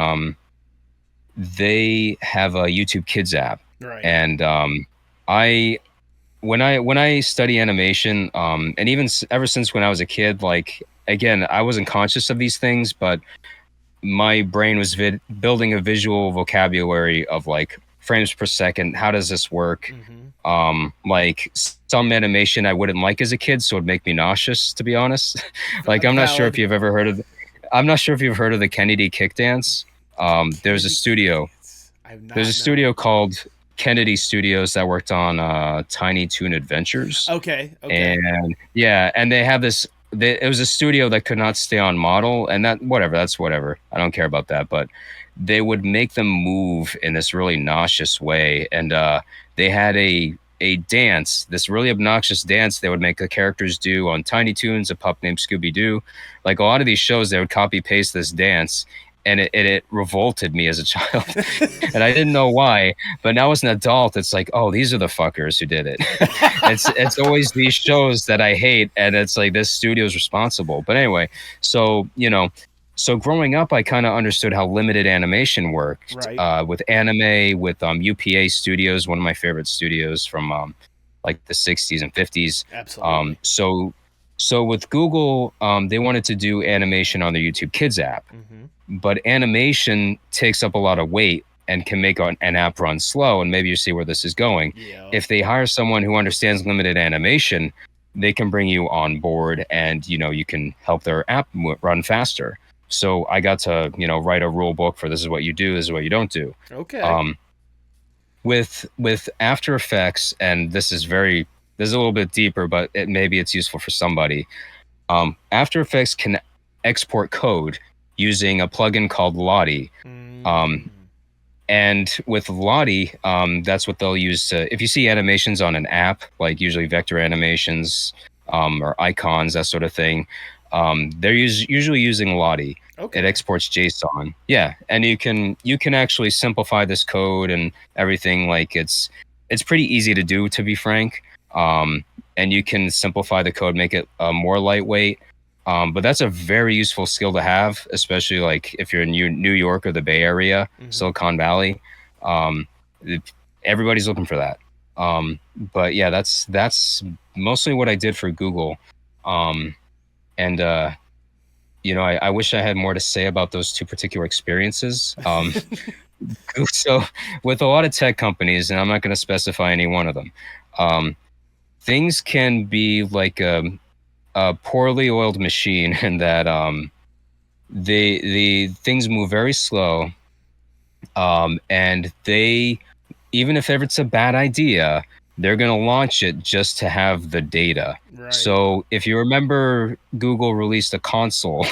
they have a YouTube Kids app, Right. and I when I study animation, and even ever since when I was a kid, like, again, I wasn't conscious of these things, but my brain was building a visual vocabulary of like frames per second. How does this work? Mm-hmm. Like some animation I wouldn't like as a kid, so it'd make me nauseous, to be honest. Like, Valid. I'm not sure if you've heard of the Kennedy kick dance. There's a studio. There's a studio called Kennedy Studios that worked on Tiny Toon Adventures. Okay. And yeah, and they have this. It was a studio that could not stay on model, and that's whatever. I don't care about that. But they would make them move in this really nauseous way, and they had a dance, this really obnoxious dance they would make the characters do on Tiny Toons, a pup named Scooby Doo. Like a lot of these shows, they would copy paste this dance, and it revolted me as a child. And I didn't know why, but now as an adult, it's like, oh, these are the fuckers who did it. It's always these shows that I hate, and it's like this studio's responsible. But anyway, so so growing up, I kind of understood how limited animation worked. Right. With anime, with UPA Studios, one of my favorite studios from like the 60s and 50s. Absolutely. So with Google, they wanted to do animation on the YouTube Kids app. Mm-hmm. But animation takes up a lot of weight and can make an app run slow. And maybe you see where this is going. Yeah. If they hire someone who understands limited animation, they can bring you on board, and you can help their app run faster. So I got to write a rule book for this is what you do, this is what you don't do. Okay. With After Effects, and this is a little bit deeper, but maybe it's useful for somebody. After Effects can export code using a plugin called Lottie. And with Lottie, that's what they'll use to, if you see animations on an app, like usually vector animations or icons, that sort of thing, they're usually using Lottie. Okay. It exports JSON. Yeah, and you can actually simplify this code and everything. Like it's pretty easy to do, to be frank. And you can simplify the code, make it more lightweight. But that's a very useful skill to have, especially like if you're in New York or the Bay Area, Silicon Valley. Everybody's looking for that. But yeah, that's mostly what I did for Google. And I wish I had more to say about those two particular experiences. So with a lot of tech companies, and I'm not going to specify any one of them, things can be like a poorly oiled machine, in that the things move very slow, and they, even if it's a bad idea, they're going to launch it just to have the data. Right. So if you remember, Google released a console.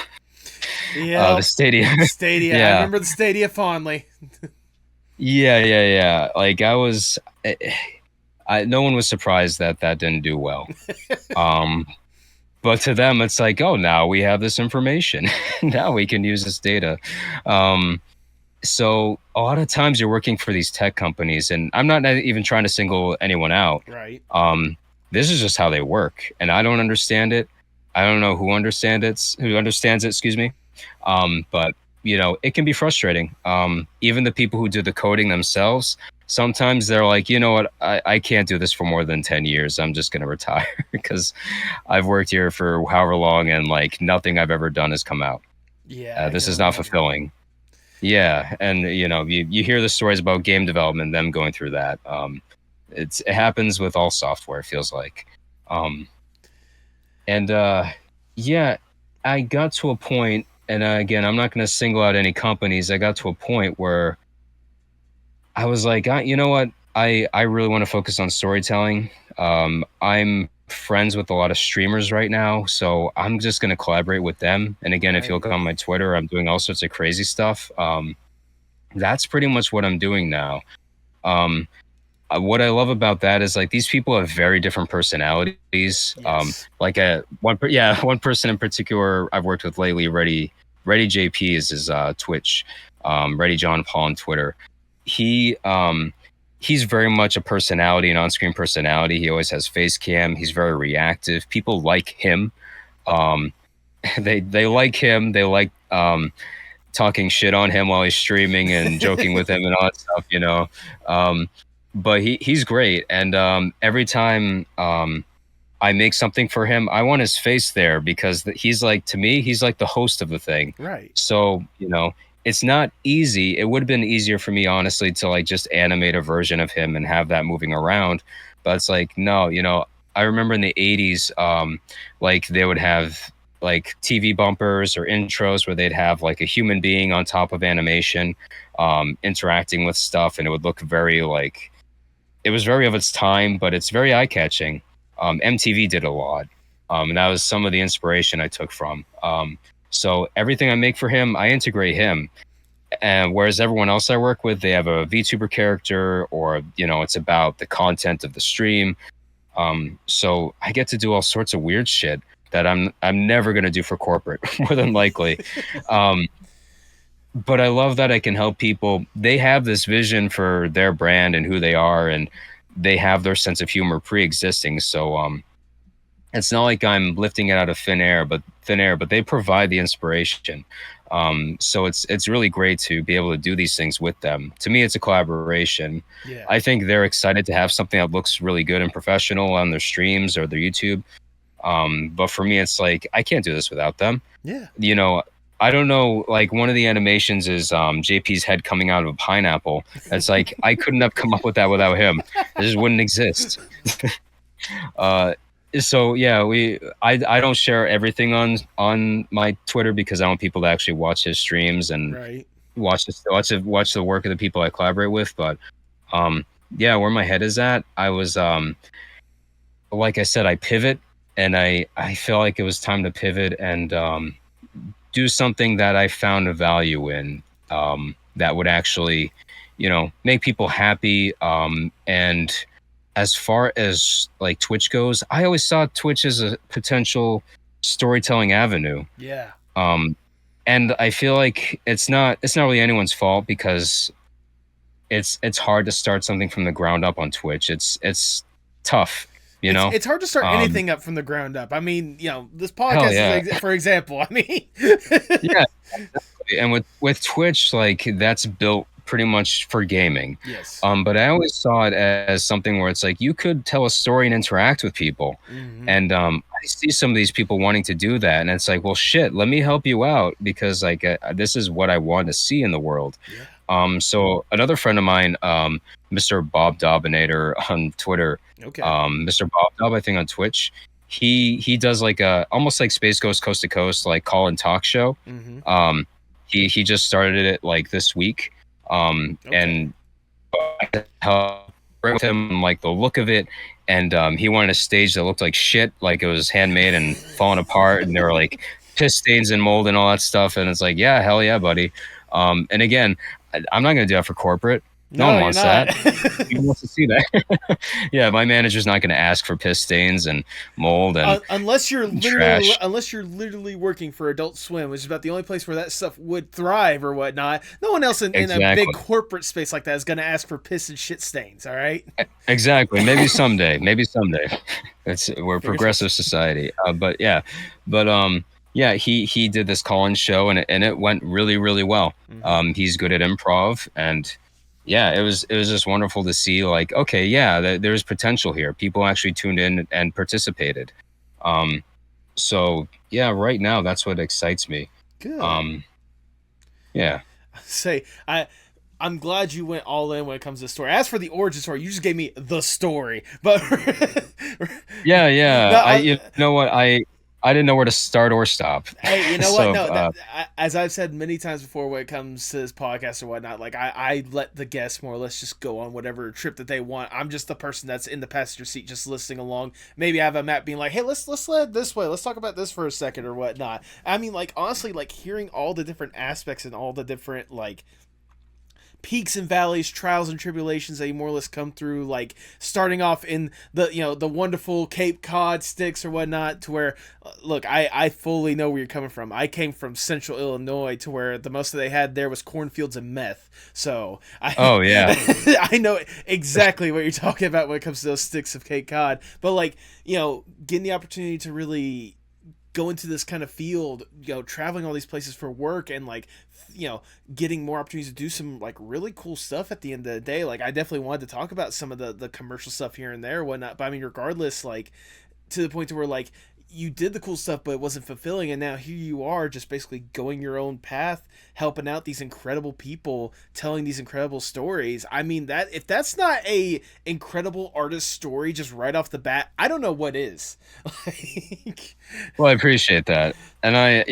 Yeah. The Stadia. Stadia. Yeah. I remember the Stadia fondly. Yeah. Like no one was surprised that didn't do well. But to them, it's like, oh, now we have this information. Now we can use this data. So a lot of times you're working for these tech companies, and I'm not even trying to single anyone out. Right. This is just how they work, and I don't understand it. I don't know who understands it. Excuse me. But it can be frustrating. Even the people who do the coding themselves, sometimes they're like, you know what, I can't do this for more than 10 years. I'm just gonna retire because I've worked here for however long and like nothing I've ever done has come out. Yeah, I This can is not imagine. fulfilling. Yeah, and you hear the stories about game development, them going through that. It happens with all software, it feels like. Um, and yeah, I got to a point, and again, I'm not going to single out any companies. I got to a point where I was like, you know what? I really want to focus on storytelling. I'm friends with a lot of streamers right now, so I'm just going to collaborate with them. And again, if you Right. look on my Twitter, I'm doing all sorts of crazy stuff. That's pretty much what I'm doing now. Um, what I love about that is like these people have very different personalities. Yes. Like one person in particular I've worked with lately, Ready JP is his Twitch, Ready John Paul on Twitter. He's very much a personality, an on-screen personality. He always has face cam. He's very reactive. People like him. Um, they like him. They like talking shit on him while he's streaming and joking with him and all that stuff, you know. Um, but he's great, and every time I make something for him, I want his face there because he's like, to me, he's like the host of the thing. Right. So it's not easy. It would have been easier for me, honestly, to like just animate a version of him and have that moving around. But it's like, no, I remember in the 80s, like they would have like TV bumpers or intros where they'd have like a human being on top of animation, interacting with stuff, and it would look very like it was very of its time, but it's very eye catching. MTV did a lot, and that was some of the inspiration I took from. So everything I make for him, I integrate him. And whereas everyone else I work with, they have a VTuber character, or it's about the content of the stream. So I get to do all sorts of weird shit that I'm never gonna do for corporate, more than likely. But I love that I can help people. They have this vision for their brand and who they are, and they have their sense of humor pre-existing. So it's not like I'm lifting it out of thin air, but they provide the inspiration. So it's really great to be able to do these things with them. To me, it's a collaboration. Yeah. I think they're excited to have something that looks really good and professional on their streams or their YouTube. But for me, it's like I can't do this without them. Yeah. I don't know, like one of the animations is JP's head coming out of a pineapple. It's like I couldn't have come up with that without him. It just wouldn't exist. So yeah, I don't share everything on my Twitter because I want people to actually watch his streams and Right. watch the work of the people I collaborate with. But yeah, where my head is at, I was like I said, I pivot, and I feel like it was time to pivot and do something that I found a value in, that would actually, make people happy. And as far as like Twitch goes, I always saw Twitch as a potential storytelling avenue. Yeah. And I feel like it's not really anyone's fault because it's hard to start something from the ground up on Twitch. It's tough, It's hard to start Um, anything up from the ground up. I mean, this Hell podcast yeah. is, for example. I mean, Yeah, and with Twitch, like that's built pretty much for gaming. Yes. But I always saw it as something where it's like you could tell a story and interact with people. Mhm. And I see some of these people wanting to do that, and it's like, well, shit, let me help you out because like this is what I want to see in the world. Yeah. So another friend of mine, Mr. Bob Dobbinator on Twitter, Okay. Mr. Bob Dobb, I think on Twitch, he does like a almost like Space Ghost Coast to Coast like call and talk show. Mhm. He just started it like this week, Okay. and I helped with him like the look of it, and he wanted a stage that looked like shit, like it was handmade and falling apart, and there were like piss stains and mold and all that stuff, and it's like, yeah, hell yeah, buddy. And again, I'm not gonna do that for corporate. No one wants that. Who wants to see that? Yeah, my manager's not going to ask for piss stains and mold and unless you're trash. literally working for Adult Swim, which is about the only place where that stuff would thrive or whatnot. No one else in a Exactly. big corporate space like that is going to ask for piss and shit stains. All right. Exactly. Maybe someday. We're a progressive society. But yeah, he did this call-in show and it went really, really well. Mhm. He's good at improv, and yeah, it was just wonderful to see, like, okay, yeah, there's potential here. People actually tuned in and participated. Um, so yeah, right now that's what excites me. Good. Um, yeah, Say, I'm glad you went all in when it comes to the story. As for the origin story, you just gave me the story. But yeah, no, yeah. You know what, I didn't know where to start or stop. hey, you know what? So No, as I've said many times before, when it comes to this podcast or whatnot, like I let the guests more or less just go on whatever trip that they want. I'm just the person that's in the passenger seat, just listening along. Maybe I have a map being like, "Hey, let's let it this way. Let's talk about this for a second or whatnot." I mean, like honestly, like hearing all the different aspects and all the different like peaks and valleys, trials and tribulations that you more or less come through, like starting off in the the wonderful Cape Cod sticks or whatnot, to where look, I fully know where you're coming from. I came from Central Illinois, to where the most that they had there was cornfields and meth. So oh yeah, I know exactly what you're talking about when it comes to those sticks of Cape Cod. But like getting the opportunity to really go into this kind of field, traveling all these places for work, and like getting more opportunities to do some like really cool stuff at the end of the day. Like I definitely wanted to talk about some of the commercial stuff here and there, whatnot. But I mean, regardless, like to the point to where like you did the cool stuff but it wasn't fulfilling, and now here you are just basically going your own path, helping out these incredible people, telling these incredible stories. I mean, that if that's not a incredible artist story just right off the bat, I don't know what is. Like, well, I appreciate that. And I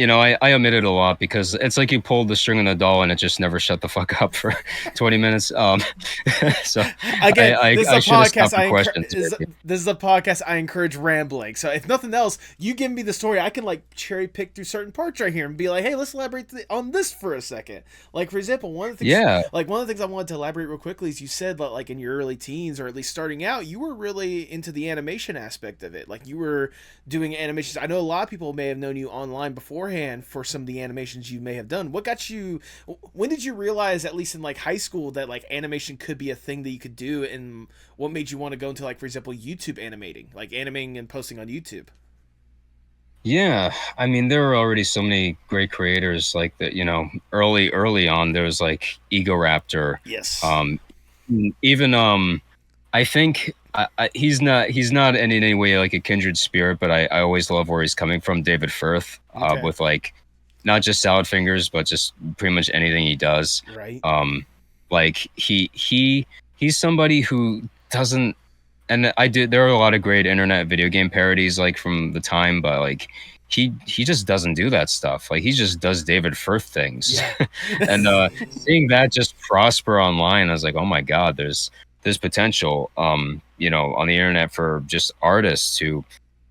omit it a lot because it's like you pulled the string on the doll and it just never shut the fuck up for 20 minutes. So again, this is I a should have podcast. stopped the questions. This is a podcast I encourage rambling. So if nothing else, you give me the story, I can like cherry pick through certain parts right here and be like, hey, let's elaborate on this for a second. Like for example, one of the things, Yeah. like one of the things I wanted to elaborate real quickly is you said that like in your early teens, or at least starting out, you were really into the animation aspect of it. Like you were doing animations. I know a lot of people may have known you online beforehand for some of the animations you may have done. What got you? When did you realize, at least in like high school, that like animation could be a thing that you could do, and what made you want to go into like, for example, YouTube animating, like animating and posting on YouTube? Yeah, I mean, there were already so many great creators like that. Early on, there was like Ego Raptor. Yes. Um, even I think he's not in any way like a kindred spirit, but I always love where he's coming from. David Firth, Okay. with like not just salad fingers, but just pretty much anything he does. Right. Like he's somebody who doesn't. And I did. There are a lot of great internet video game parodies like from the time, but like he just doesn't do that stuff. Like he just does David Firth things, Yeah. and seeing that just prosper online, I was like, oh my god, there's potential. On the internet for just artists to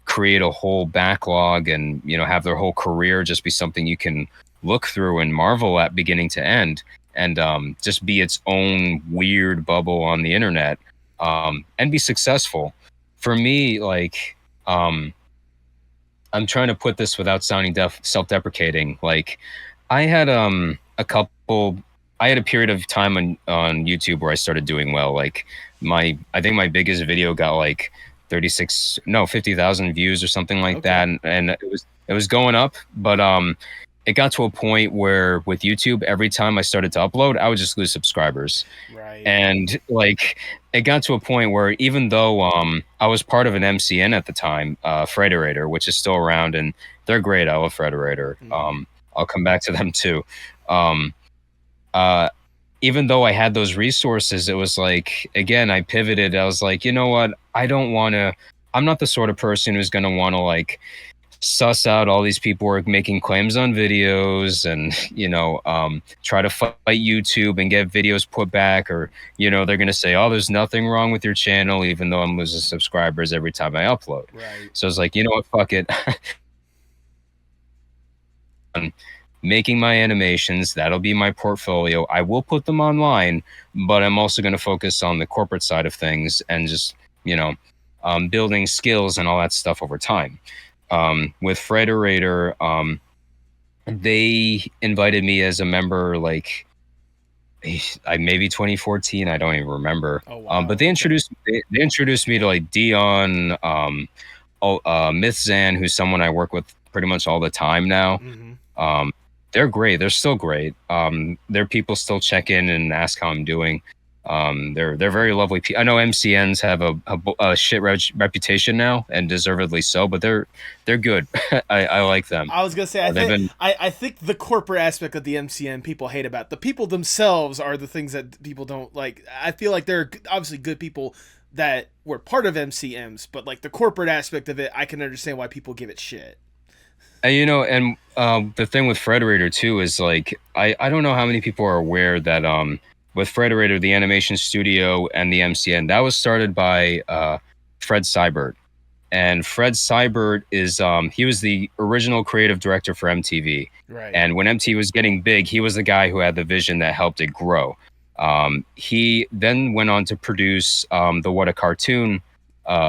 create a whole backlog and have their whole career just be something you can look through and marvel at beginning to end, and just be its own weird bubble on the internet, and be successful. For me, like, I'm trying to put this without sounding self-deprecating. Like, I had a couple. I had a period of time on YouTube where I started doing well. Like I think my biggest video got like 50,000 views or something like Okay. that, and it was going up, but it got to a point where with YouTube, every time I started to upload, I would just lose subscribers. Right. And like it got to a point where even though I was part of an MCN at the time, Frederator, which is still around, and they're great. I love Frederator. Mm-hmm. I'll come back to them too. Um, uh, Even though I had those resources, it was like, again, I pivoted. I was like, you know what? I'm not the sort of person who's going to want to like suss out all these people who are making claims on videos and try to fight YouTube and get videos put back, or they're going to say, oh, there's nothing wrong with your channel even though I'm losing subscribers every time I upload. Right. So it's like, you know what, fuck it. I'm making my animations, that'll be my portfolio. I will put them online, but I'm also going to focus on the corporate side of things and just building skills and all that stuff over time. With Frederator, they invited me as a member, like I maybe 2014. I don't even remember. Oh wow. But they introduced me to like Dion, mithzan, who's someone I work with pretty much all the time now. Mm-hmm. They're great. They're still great. Their people still check in and ask how I'm doing. They're very lovely people. I know MCNs have a shit reputation now, and deservedly so, but they're good. I like them. I was gonna say They've been I think the corporate aspect of the MCN people hate about. The people themselves are the things that people don't like. I feel like there are obviously good people that were part of MCMs, but like the corporate aspect of it, I can understand why people give it shit. and the thing with Frederator too is like I don't know how many people are aware that with Frederator, the animation studio and the MCN, that was started by Fred Seibert. And Fred Seibert is he was the original creative director for MTV. Right. And when MTV was getting big, he was the guy who had the vision that helped it grow. He then went on to produce the What a Cartoon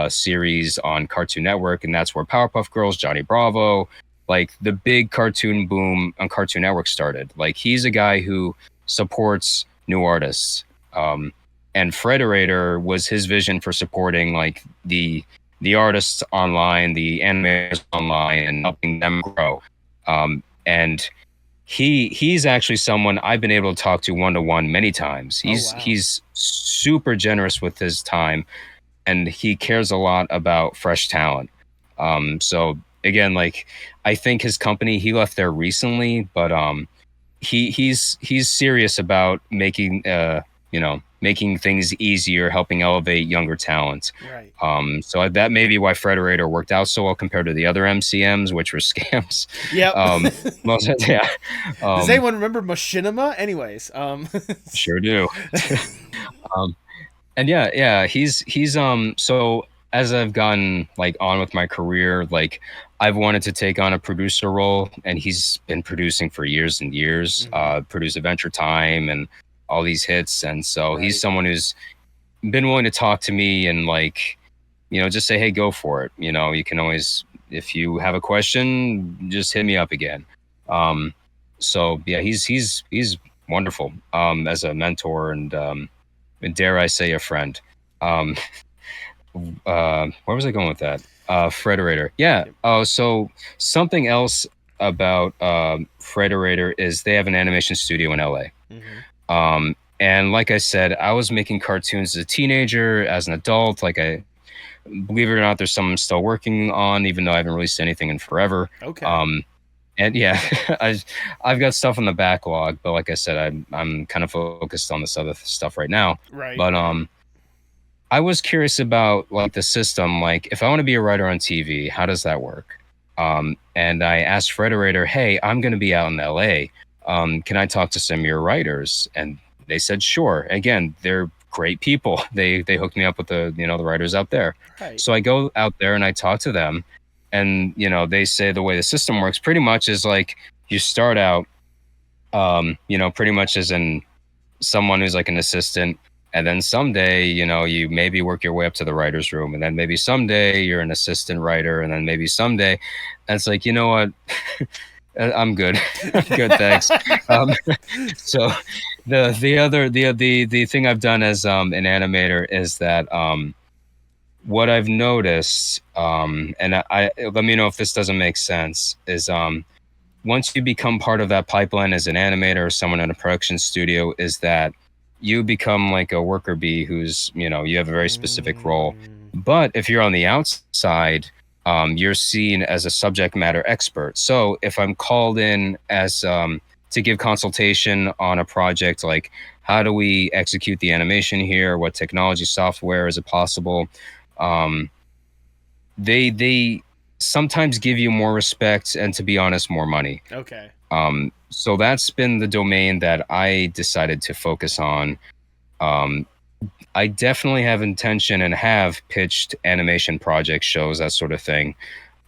series on Cartoon Network, and that's where Powerpuff Girls, Johnny Bravo, like the big cartoon boom on Cartoon Network started. Like he's a guy who supports new artists. And Frederator was his vision for supporting like the artists online, the animators online, and helping them grow. And he's actually someone I've been able to talk to one-to-one many times. He's super generous with his time, and he cares a lot about fresh talent. So again, like I think his company, he left there recently, but he's serious about making making things easier, helping elevate younger talent. Right. So that may be why Frederator worked out so well compared to the other MCMs, which were scams. Yep. Yeah. Does anyone remember Machinima? Anyways, Sure do. And yeah, he's so as I've gotten like on with my career, like I've wanted to take on a producer role, and he's been producing for years and years. Produced Adventure Time and all these hits, and so he's someone who's been willing to talk to me and like just say, hey, go for it. You can always, if you have a question, just hit me up again. So yeah, he's wonderful as a mentor and dare I say a friend. Where was I going with that? Frederator. Yeah. Oh, so something else about Frederator is they have an animation studio in LA. And like I said, I was making cartoons as a teenager, as an adult. Like believe it or not, there's some I'm still working on, even though I haven't released anything in forever. Okay. And yeah, I've got stuff on the backlog, but like I said, I'm kind of focused on this other stuff right now. Right. But I was curious about like the system. Like, if I want to be a writer on TV, how does that work? And I asked Frederator, hey, I'm going to be out in LA. Can I talk to some of your writers? And they said, sure. Again, they're great people. They hooked me up with the writers out there. Right. So I go out there and I talk to them, and they say the way the system works pretty much is like you start out, pretty much as in someone who's like an assistant, and then someday you maybe work your way up to the writer's room, and then maybe someday you're an assistant writer, and then maybe someday, and it's like, you know what? I'm good. I'm good, thanks. So the thing I've done as an animator is that what I've noticed, and I let me know if this doesn't make sense, is once you become part of that pipeline as an animator or someone in a production studio, is that you become like a worker bee who's you have a very specific role. But if you're on the outside, you're seen as a subject matter expert. So if I'm called in as to give consultation on a project, like how do we execute the animation here? What technology software is it possible? They sometimes give you more respect and, to be honest, more money. Okay. So that's been the domain that I decided to focus on. I definitely have intention and have pitched animation projects, shows, that sort of thing.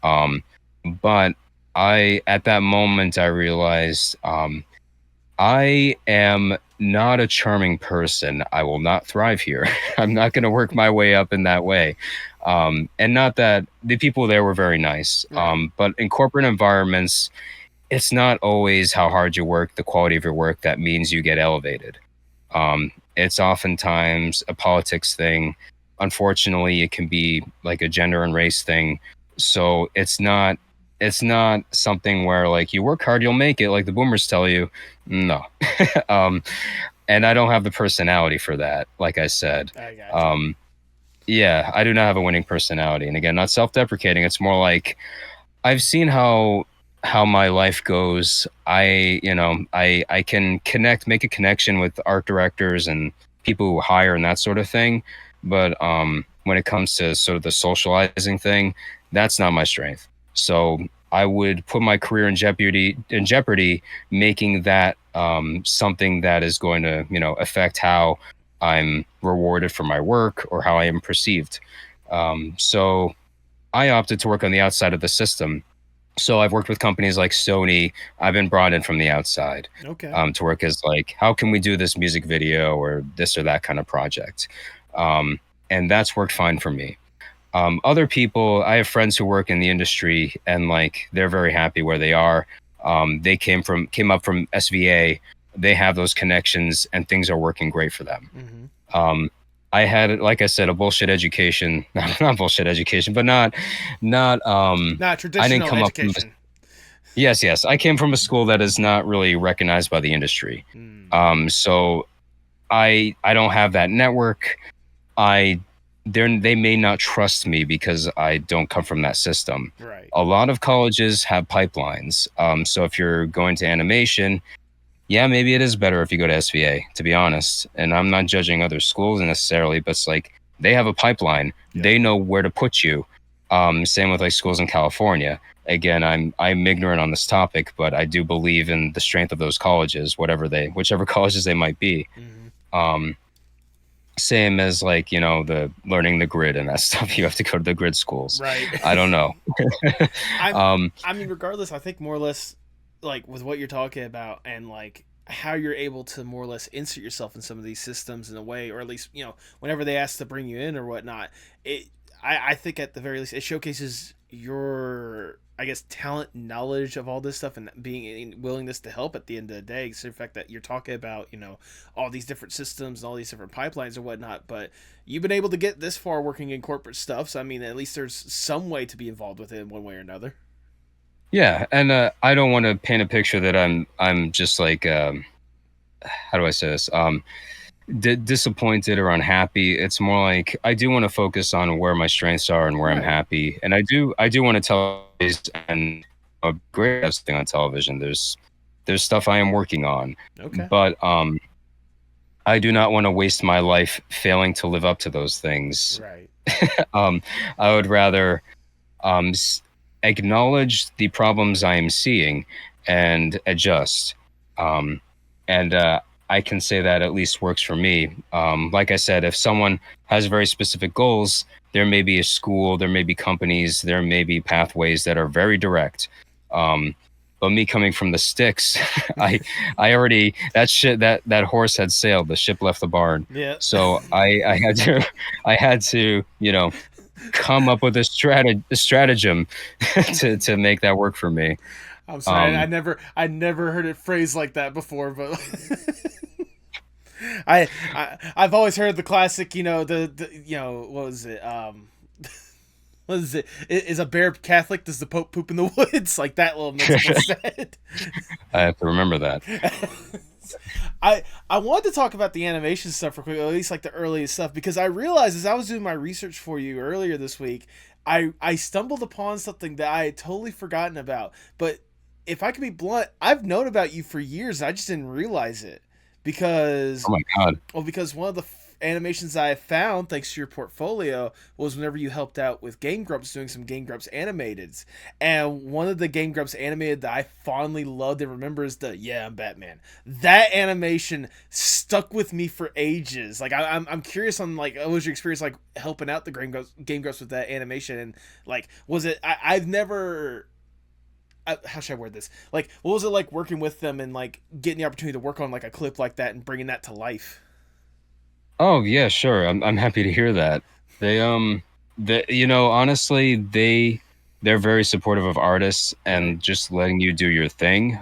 But at that moment, I realized I am not a charming person. I will not thrive here. I'm not going to work my way up in that way. And not that the people there were very nice, but in corporate environments, it's not always how hard you work, the quality of your work, that means you get elevated. It's oftentimes a politics thing. Unfortunately, it can be like a gender and race thing. So it's not something where like you work hard, you'll make it, like the boomers tell you. No. and I don't have the personality for that. Like I said, I gotcha. um, yeah, I do not have a winning personality. And again, not self-deprecating. It's more like I've seen how my life goes. I can make a connection with art directors and people who hire and that sort of thing. But when it comes to sort of the socializing thing, that's not my strength. So I would put my career in jeopardy, making that something that is going to affect how I'm rewarded for my work or how I am perceived. So I opted to work on the outside of the system. So I've worked with companies like Sony. I've been brought in from the outside Okay. to work as like, how can we do this music video or this or that kind of project? Um, and that's worked fine for me. Other people, I have friends who work in the industry and like they're very happy where they are. They came up from SVA. They have those connections and things are working great for them. Mm-hmm. Um, I had, like I said, a bullshit education. Not bullshit education, but not. Not I didn't traditional come up from. education. Yes. I came from a school that is not really recognized by the industry. Mm. So I don't have that network. I they may not trust me because I don't come from that system. Right. A lot of colleges have pipelines. So if you're going to animation, yeah, maybe it is better if you go to SVA, to be honest. And I'm not judging other schools necessarily, but it's like they have a pipeline. Yeah. They know where to put you. Same with like schools in California. Again, I'm ignorant on this topic, but I do believe in the strength of those colleges, whichever colleges they might be. Mm-hmm. Um, Same as like the learning the grid and that stuff. You have to go to the grid schools. Right. I don't know. I mean, regardless, I think more or less, like with what you're talking about, and like how you're able to more or less insert yourself in some of these systems in a way, or at least whenever they ask to bring you in or whatnot, I think at the very least it showcases your, I guess, talent, knowledge of all this stuff, and being willingness to help at the end of the day. So the fact that you're talking about all these different systems and all these different pipelines or whatnot, but you've been able to get this far working in corporate stuff. So I mean, at least there's some way to be involved with it in one way or another. Yeah, and I don't want to paint a picture that I'm just like how do I say this? Disappointed or unhappy. It's more like I do want to focus on where my strengths are and where I'm Right. happy, and I do want to tell and a great thing on television. There's stuff I am working on, Okay. but I do not want to waste my life failing to live up to those things. Right. um, I would rather um, s- acknowledge the problems I am seeing and adjust. Um, and I can say that at least works for me. Like I said, if someone has very specific goals, there may be a school, there may be companies, there may be pathways that are very direct. Um, but me coming from the sticks, I already that horse had sailed, the ship left the barn. Yeah. So I had to come up with a stratagem to make that work for me. I'm sorry. Um, I never heard it phrased like that before, but I've always heard the classic. What was it? What is it? Is a bear Catholic? Does the Pope poop in the woods? Like that little mythical set. I have to remember that. I wanted to talk about the animation stuff real quick, at least like the earliest stuff, because I realized as I was doing my research for you earlier this week, I stumbled upon something that I had totally forgotten about. But if I can be blunt, I've known about you for years. And I just didn't realize it because Oh my god. because one of the animations I found, thanks to your portfolio, was whenever you helped out with Game Grumps doing some Game Grumps animated. And one of the Game Grumps animated that I fondly loved and remember is the Yeah, I'm Batman. That animation stuck with me for ages. Like I'm curious on like what was your experience like helping out the Game Grumps with that animation, and like was it I've never how should I word this? Like, what was it like working with them and like getting the opportunity to work on like a clip like that and bringing that to life? Oh yeah, sure. I'm happy to hear that. They honestly they're very supportive of artists Right. and just letting you do your thing.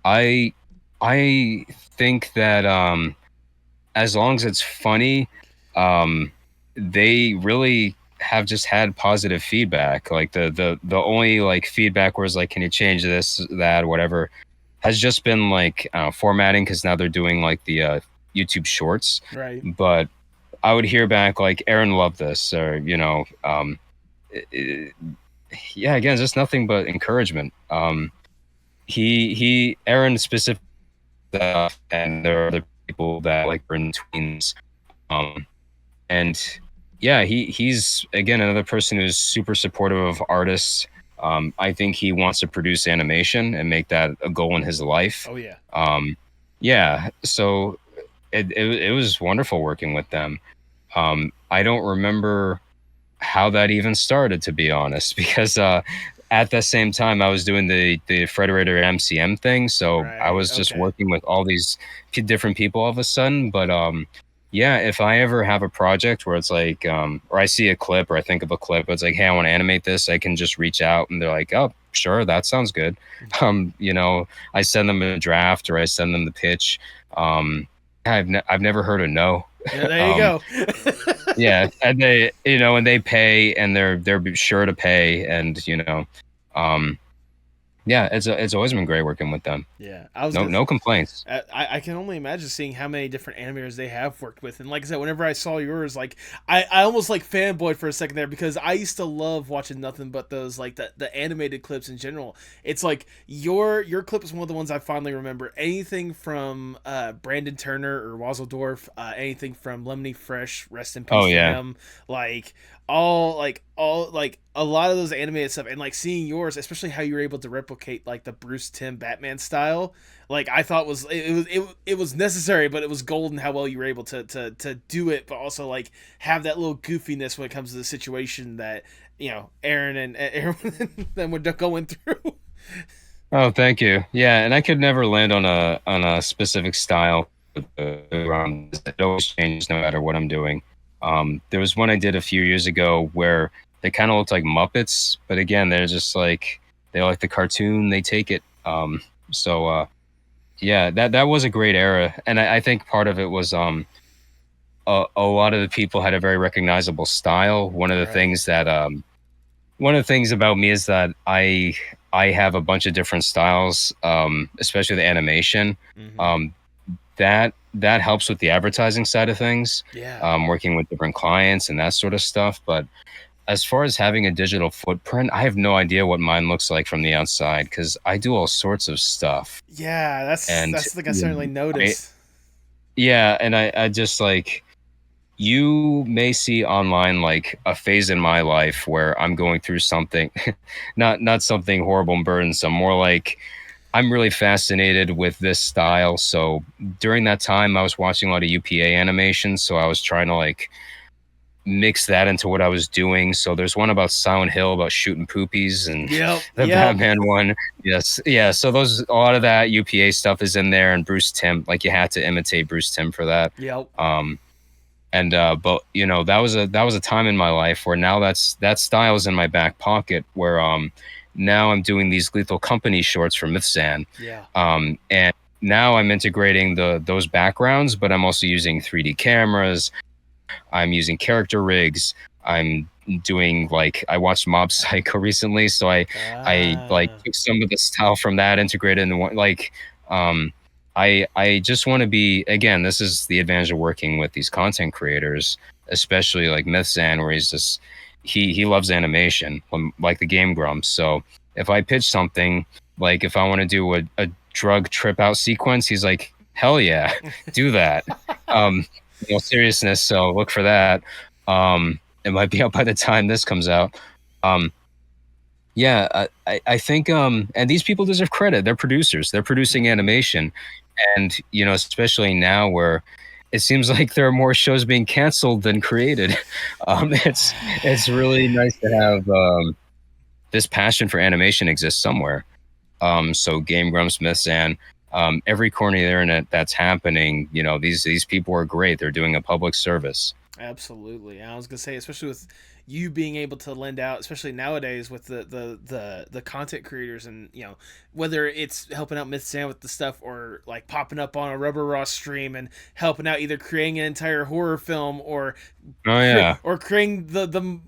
I I think that as long as it's funny, um, they really have just had positive feedback. Like the only like feedback was like, can you change this, that, whatever, has just been like formatting, because now they're doing like the YouTube Shorts. Right. But I would hear back like, Aaron loved this, or yeah, again, just nothing but encouragement. Aaron specifically, and there are other people that like are in tweens, um, and yeah, he's again another person who's super supportive of artists. I think he wants to produce animation and make that a goal in his life. Oh yeah. Yeah, so it was wonderful working with them. I don't remember how that even started, to be honest, because at the same time I was doing the frederator MCM thing, so I Right. was just Okay. working with all these different people all of a sudden. But yeah, if I ever have a project where it's like, or I see a clip or I think of a clip, it's like, hey, I want to animate this, I can just reach out and they're like, oh, sure, that sounds good. I send them a draft or I send them the pitch. I've never heard a no. Yeah. There you um, go. yeah, and they pay, and they're sure to pay, and um yeah, it's always been great working with them. Yeah, I was No, gonna. no complaints. I can only imagine seeing how many different animators they have worked with, and like I said, whenever I saw yours, like I almost like fanboyed for a second there because I used to love watching nothing but those like the animated clips in general. It's like your clip is one of the ones I fondly remember. Anything from Brandon Turner or Wazeldorf, anything from Lemony Fresh, rest in Oh peace to yeah. him. Like a lot of those animated stuff, and like seeing yours, especially how you were able to replicate like the Bruce Timm Batman style, like I thought it was necessary, but it was golden how well you were able to do it, but also like have that little goofiness when it comes to the situation that Aaron and Aaron and them were going through. Oh, thank you. Yeah, and I could never land on a specific style. It always changes no matter what I'm doing. There was one I did a few years ago where they kind of looked like Muppets, but again, they're just like, they like the cartoon, they take it. So yeah, that was a great era, and I think part of it was a lot of the people had a very recognizable style. Right. One of the things about me is that I have a bunch of different styles, especially the animation. Mm-hmm. Um, that helps with the advertising side of things, Yeah. working with different clients and that sort of stuff. But as far as having a digital footprint, I have no idea what mine looks like from the outside because I do all sorts of stuff. Yeah, And that's the thing I certainly I, noticed. yeah, and I just like, you may see online like a phase in my life where I'm going through something, not something horrible and burdensome, more like I'm really fascinated with this style. So during that time, I was watching a lot of UPA animations, so I was trying to like mix that into what I was doing. So there's one about Silent Hill about shooting poopies, and Yep. the Yep. Batman one. Yes, yeah. So those, a lot of that UPA stuff is in there, and Bruce Timm, like you had to imitate Bruce Timm for that. Yep. Um, and but that was a time in my life where now that style is in my back pocket, where now I'm doing these Lethal Company shorts for mithzan, Yeah. and now I'm integrating those backgrounds, but I'm also using 3D cameras. I'm using character rigs. I'm doing, like, I watched Mob Psycho recently, so I like Ah. took some of the style from that, integrated into one, like, um I just want to be, again, this is the advantage of working with these content creators, especially like mithzan, where he loves animation, like the Game Grumps. So if I pitch something, like if I want to do a drug trip out sequence, he's like, hell yeah, do that. um Seriousness, so look for that. It might be out by the time this comes out. um yeah, I think, and these people deserve credit. They're producers, they're producing Mm-hmm. animation. And especially now, where it seems like there are more shows being canceled than created. It's really nice to have this passion for animation exist somewhere. So Game Grumps, Smiths, and every corner of the internet that's happening, these people are great. They're doing a public service. Absolutely. And I was gonna say, especially with you being able to lend out, especially nowadays with the content creators, and whether it's helping out Myth Sam with the stuff or like popping up on a Rubber Ross stream and helping out either creating an entire horror film or Oh yeah. creating the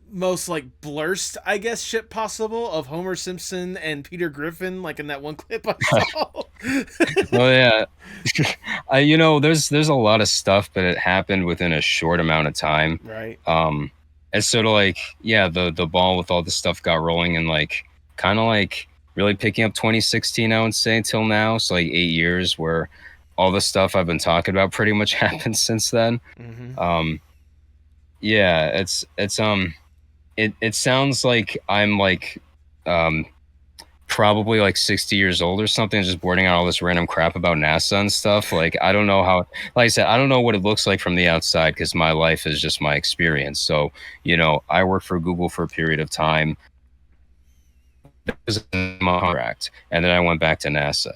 most like blurst, I guess, ship possible of Homer Simpson and Peter Griffin, like in that one clip I saw. Well, yeah. There's a lot of stuff, but it happened within a short amount of time. Right. Um, it's sort of like, yeah, the ball with all the stuff got rolling and like kind of like really picking up 2016, I would say, till now. So like 8 years where all the stuff I've been talking about pretty much happened since then. Mm-hmm. Um, yeah, it sounds like I'm like um probably like 60 years old or something, just boarding out all this random crap about NASA and stuff. Like, I don't know how, like I said, I don't know what it looks like from the outside because my life is just my experience. So, I worked for Google for a period of time. It was in my contract, and then I went back to NASA.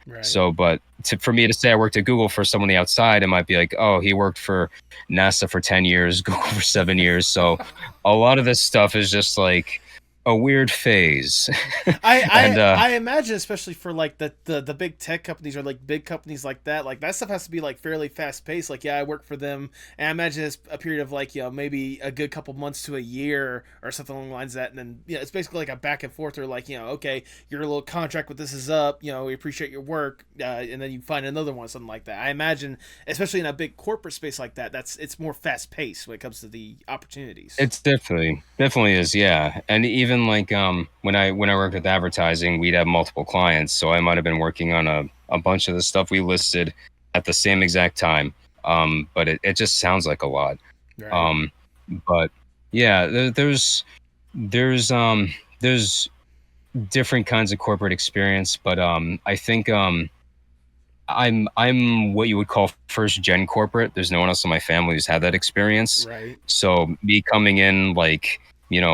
Right. So, but for me to say I worked at Google for someone on the outside, it might be like, oh, he worked for NASA for 10 years, Google for 7 years. So, a lot of this stuff is just like a weird phase. I And I imagine, especially for like the big tech companies or like big companies like that stuff has to be like fairly fast paced. Like, yeah, I work for them, and I imagine it's a period of like, maybe a good couple months to a year or something along the lines of that, and then it's basically like a back and forth, or like, okay, your little contract with this is up, we appreciate your work, and then you find another one, something like that. I imagine, especially in a big corporate space like that, it's more fast paced when it comes to the opportunities. it's definitely is, yeah. And even like when I worked with advertising, we'd have multiple clients, so I might have been working on a bunch of the stuff we listed at the same exact time. But it just sounds like a lot. Right. Um, but yeah, there's different kinds of corporate experience, but I think I'm what you would call first gen corporate. There's no one else in my family who's had that experience. Right. So me coming in like,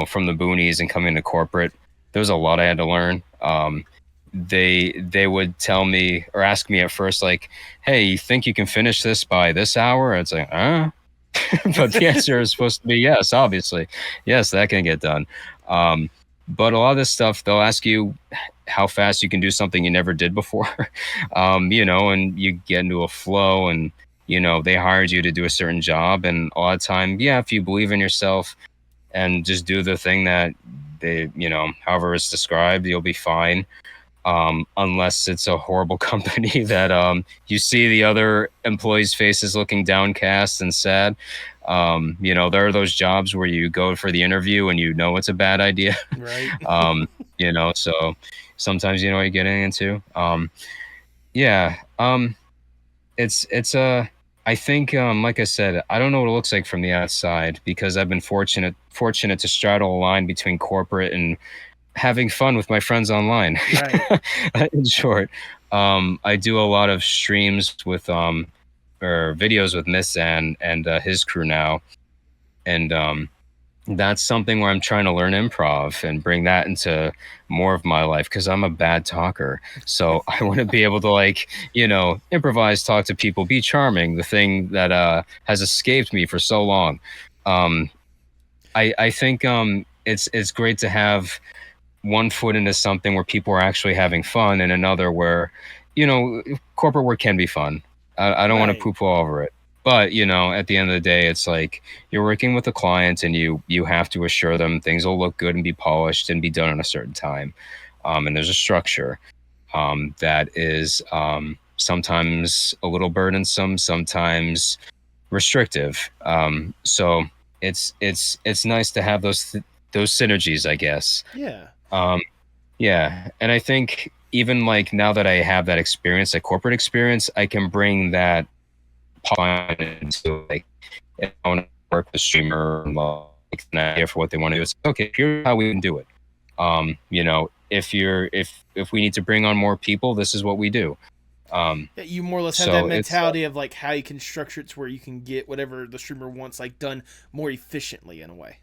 from the boonies and coming to corporate, there was a lot I had to learn. They would tell me or ask me at first like, "Hey, you think you can finish this by this hour?" And it's like, "Huh?" But the answer is supposed to be yes, obviously. Yes, that can get done. Um, but a lot of this stuff, they'll ask you how fast you can do something you never did before. And you get into a flow and, they hired you to do a certain job. And a lot of time, yeah, if you believe in yourself and just do the thing that they, however it's described, you'll be fine. Unless it's a horrible company that you see the other employees' faces looking downcast and sad. There are those jobs where you go for the interview and it's a bad idea. Right. So sometimes you know what you're getting into. Yeah. It's I think like I said, I don't know what it looks like from the outside because I've been fortunate to straddle a line between corporate and having fun with my friends online. Right. In short, I do a lot of streams with or videos with mithzan and his crew now, and that's something where I'm trying to learn improv and bring that into more of my life because I'm a bad talker. So I want to be able to improvise, talk to people, be charming. The thing that has escaped me for so long. Um, I think it's great to have one foot into something where people are actually having fun and another where, corporate work can be fun. I don't want to Right. poo poo over it. But, at the end of the day, it's like you're working with a client and you have to assure them things will look good and be polished and be done in a certain time. And there's a structure that is sometimes a little burdensome, sometimes restrictive. So it's nice to have those synergies, I guess. Yeah. Um, yeah, and I think even like now that I have that experience, that corporate experience, I can bring that fun into like if I want to work with a streamer and like an idea for what they want to do. It's okay. Here's how we can do it. If we need to bring on more people, this is what we do. Yeah, you more or less have that So it's mentality of like how you can structure it to where you can get whatever the streamer wants like done more efficiently in a way.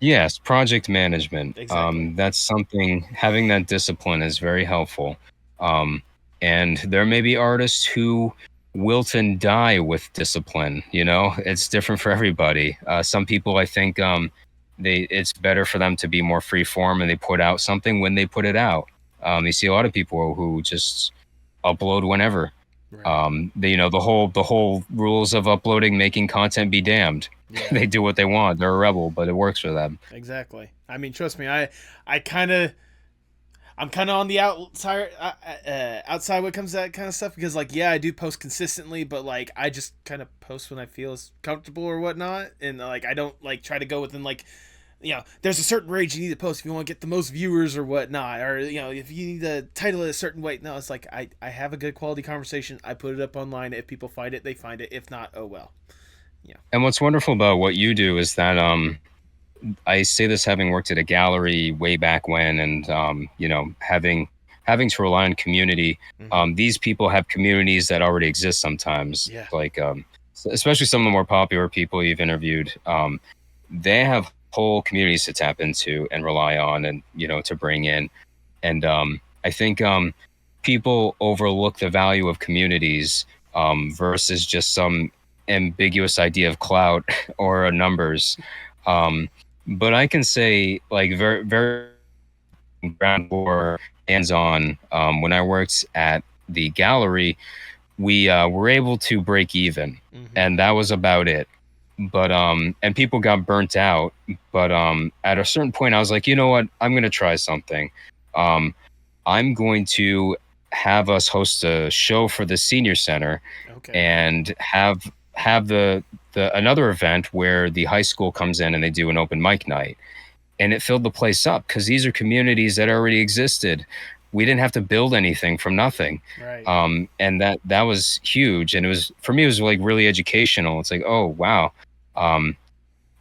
yes, project management. Exactly. That's something, having that discipline is very helpful. Um, and there may be artists who wilt and die with discipline. It's different for everybody. Some people, I think, it's better for them to be more free form and they put out something when they put it out. You see a lot of people who just upload whenever. Right. The whole rules of uploading, making content be damned. Yeah. They do what they want. They're a rebel, but it works for them. Exactly. I mean, trust me, I kind of, I'm kind of on the outside when it comes to that kind of stuff because, like, yeah, I do post consistently, but like, I just kind of post when I feel is comfortable or whatnot, and like, I don't like try to go within like, there's a certain range you need to post if you want to get the most viewers or whatnot, or if you need to title it a certain way. No, it's like I have a good quality conversation. I put it up online. If people find it, they find it. If not, oh well. Yeah. And what's wonderful about what you do is that I say this having worked at a gallery way back when, and having to rely on community. Mm-hmm. These people have communities that already exist sometimes, Yeah. like especially some of the more popular people you've interviewed. They have whole communities to tap into and rely on, and to bring in. And I think people overlook the value of communities versus just some ambiguous idea of clout or numbers. Um, but I can say, like, very, very ground floor, hands on. When I worked at the gallery, we were able to break even, Mm-hmm. and that was about it. But and people got burnt out. But at a certain point, I was like, you know what? I'm gonna try something. Um, I'm going to have us host a show for the senior center, Okay. and have the another event where the high school comes in and they do an open mic night, and it filled the place up because these are communities that already existed. We didn't have to build anything from nothing. Right. And that was huge, and it was, for me, it was like really educational. It's like, oh wow.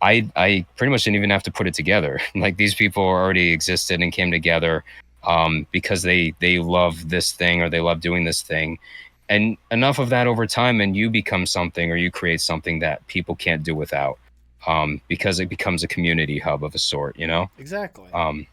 I pretty much didn't even have to put it together. Like, these people already existed and came together because they love this thing, or they love doing this thing. And enough of that over time, and you become something, or you create something that people can't do without, because it becomes a community hub of a sort, Exactly. um,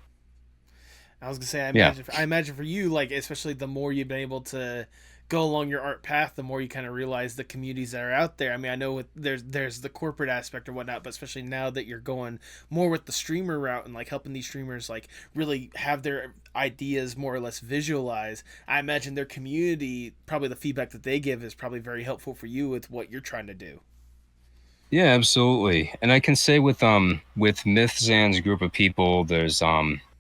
I was gonna say, yeah. I imagine for you, like, especially the more you've been able to go along your art path, the more you kind of realize the communities that are out there. I mean, I know there's the corporate aspect or whatnot, but especially now that you're going more with the streamer route and like helping these streamers like really have their ideas more or less visualized, I imagine their community, probably the feedback that they give is probably very helpful for you with what you're trying to do. Yeah, absolutely. And I can say with mithzan's group of people, there's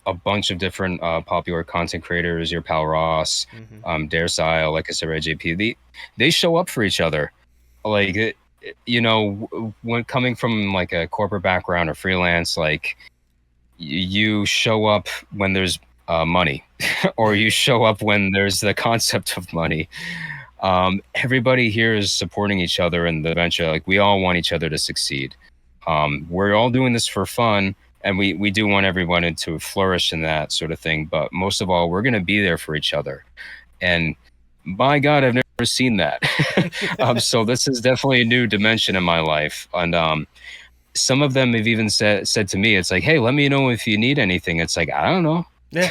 a bunch of different popular content creators, your pal Ross, Mm-hmm. Daresile, like I said, Red JP. They show up for each other. Like, when coming from like a corporate background or freelance, like, you show up when there's money, or you show up when there's the concept of money. Everybody here is supporting each other in the venture. Like, we all want each other to succeed. We're all doing this for fun, and we do want everyone to flourish in that sort of thing. But most of all, we're going to be there for each other. And by God, I've never seen that. So this is definitely a new dimension in my life. And some of them have even said to me, it's like, hey, let me know if you need anything. It's like, I don't know. Yeah.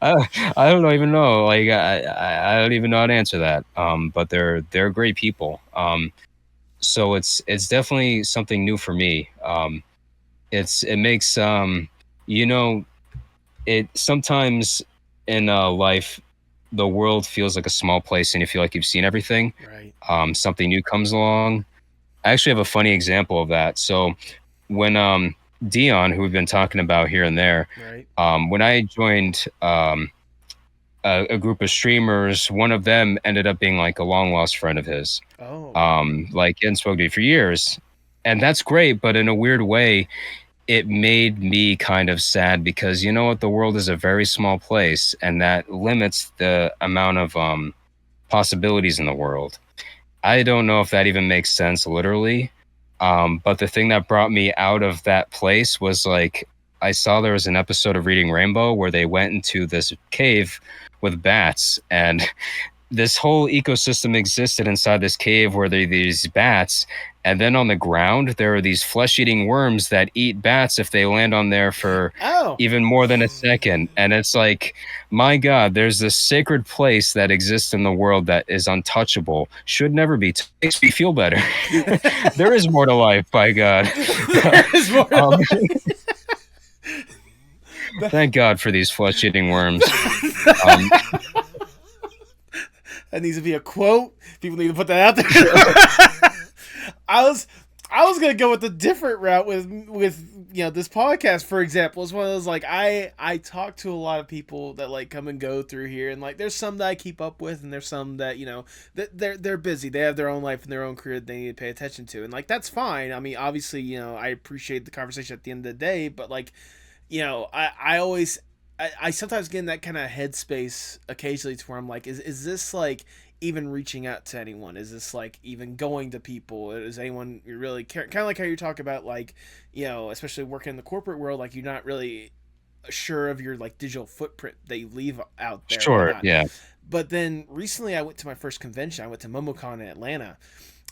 I don't even know. Like, I don't even know how to answer that. But they're great people. So it's definitely something new for me. It makes it sometimes in life, the world feels like a small place, and you feel like you've seen everything. Right. Something new comes along. I actually have a funny example of that. So when Dion, who we've been talking about here and there, Right. when I joined a group of streamers, one of them ended up being like a long lost friend of his. Oh. Like, he hadn't spoken to me for years, and that's great. But in a weird way, it made me kind of sad, because you know what, the world is a very small place, and that limits the amount of possibilities in the world. I don't know if that even makes sense literally. But the thing that brought me out of that place was, like, I saw there was an episode of Reading Rainbow where they went into this cave with bats, and this whole ecosystem existed inside this cave where there are these bats. And then on the ground, there are these flesh-eating worms that eat bats if they land on there for Oh. even more than a second. And it's like, my God, there's this sacred place that exists in the world that is untouchable, should never be. Makes me feel better. There is more to life, by God. There is more to life. Thank God for these flesh-eating worms. That needs to be a quote. People need to put that out there. I I was gonna go with a different route with this podcast, for example. It's one of those, like, I talk to a lot of people that like come and go through here, and like there's some that I keep up with, and there's some that that they're busy, they have their own life and their own career that they need to pay attention to, and like that's fine. I mean, obviously, I appreciate the conversation at the end of the day, but like, I always I sometimes get in that kind of headspace occasionally to where I'm like, is this like even reaching out to anyone? Is this like even going to people? Is anyone really care? Kind of like how you talk about, like, especially working in the corporate world, like you're not really sure of your like digital footprint that you leave out there and Sure, whatnot. yeah. But then recently I went to my first convention. I went to MomoCon in Atlanta,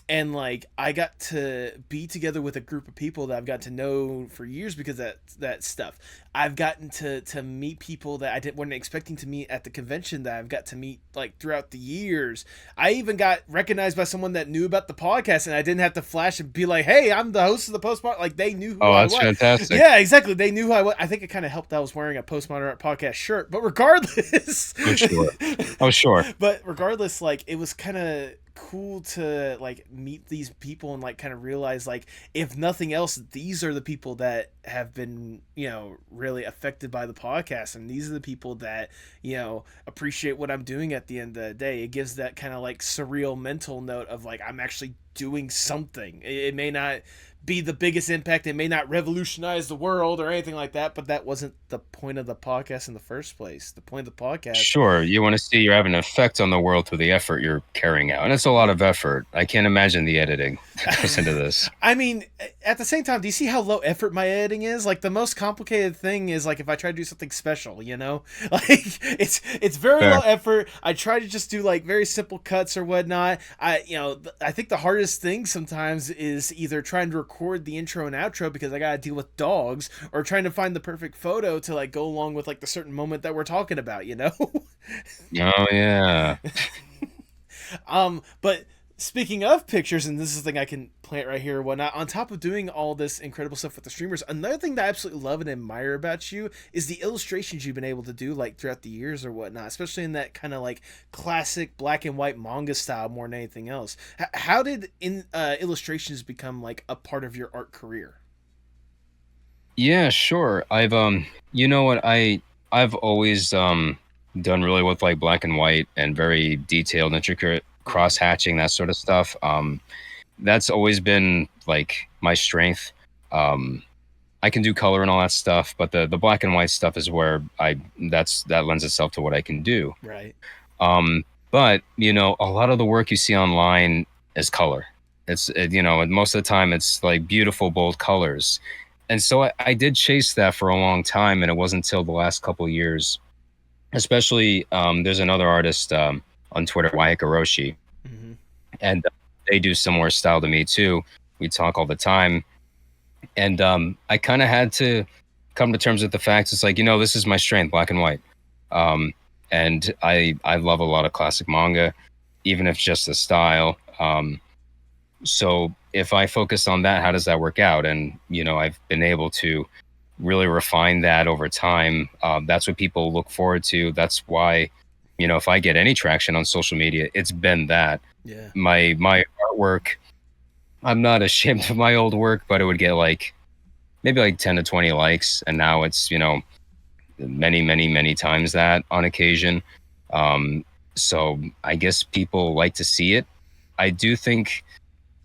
and like I got to be together with a group of people that I've got to know for years because of that stuff. I've gotten to meet people that wasn't expecting to meet at the convention, that I've got to meet like throughout the years. I even got recognized by someone that knew about the podcast, and I didn't have to flash and be like, "Hey, I'm the host of the Postmodern." Like, they knew who Oh, I that's was. fantastic. Yeah, exactly. They knew who I was. I think it kind of helped that I was wearing a Postmodern Art Podcast shirt. But regardless, Oh, sure. Oh, sure. but regardless, like, it was kind of cool to like meet these people and like kind of realize, like, if nothing else, these are the people that have been really affected by the podcast, and these are the people that appreciate what I'm doing at the end of the day. It gives that kind of like surreal mental note of like, I'm actually doing something. It may not be the biggest impact, it may not revolutionize the world or anything like that, but that wasn't the point of the podcast in the first place. The point of the podcast. Sure, you want to see you're having an effect on the world through the effort you're carrying out, and it's a lot of effort. I can't imagine the editing that goes into this. I mean, at the same time, do you see how low effort my editing is? Like, the most complicated thing is like if I try to do something special, like it's very Fair. low effort. I try to just do like very simple cuts or whatnot. I think the hardest thing sometimes is either trying to record the intro and outro because I gotta deal with dogs, or trying to find the perfect photo to like go along with like the certain moment that we're talking about. Oh yeah. But speaking of pictures, and this is the thing I can plant right here or whatnot, on top of doing all this incredible stuff with the streamers, another thing that I absolutely love and admire about you is the illustrations you've been able to do like throughout the years or whatnot, especially in that kind of like classic black and white manga style more than anything else. How did illustrations become like a part of your art career? Yeah, sure. You know what, I've always done really with like black and white and very detailed, intricate cross hatching, that sort of stuff. That's always been like my strength. I can do color and all that stuff, but the black and white stuff is where that lends itself to what I can do. Right. But a lot of the work you see online is color. And most of the time it's like beautiful, bold colors. And so I did chase that for a long time, and it wasn't until the last couple of years, especially there's another artist on Twitter, Wyatt Hiroshi, Mm-hmm. and they do similar style to me too. We talk all the time, and I kind of had to come to terms with the facts. It's like, this is my strength, black and white. And I love a lot of classic manga, even if just the style. So if I focus on that, how does that work out? And I've been able to really refine that over time. That's what people look forward to. That's why, if I get any traction on social media, it's been that. Yeah. My artwork, I'm not ashamed of my old work, but it would get like maybe like 10 to 20 likes, and now it's many, many, many times that on occasion. So I guess people like to see it. I do think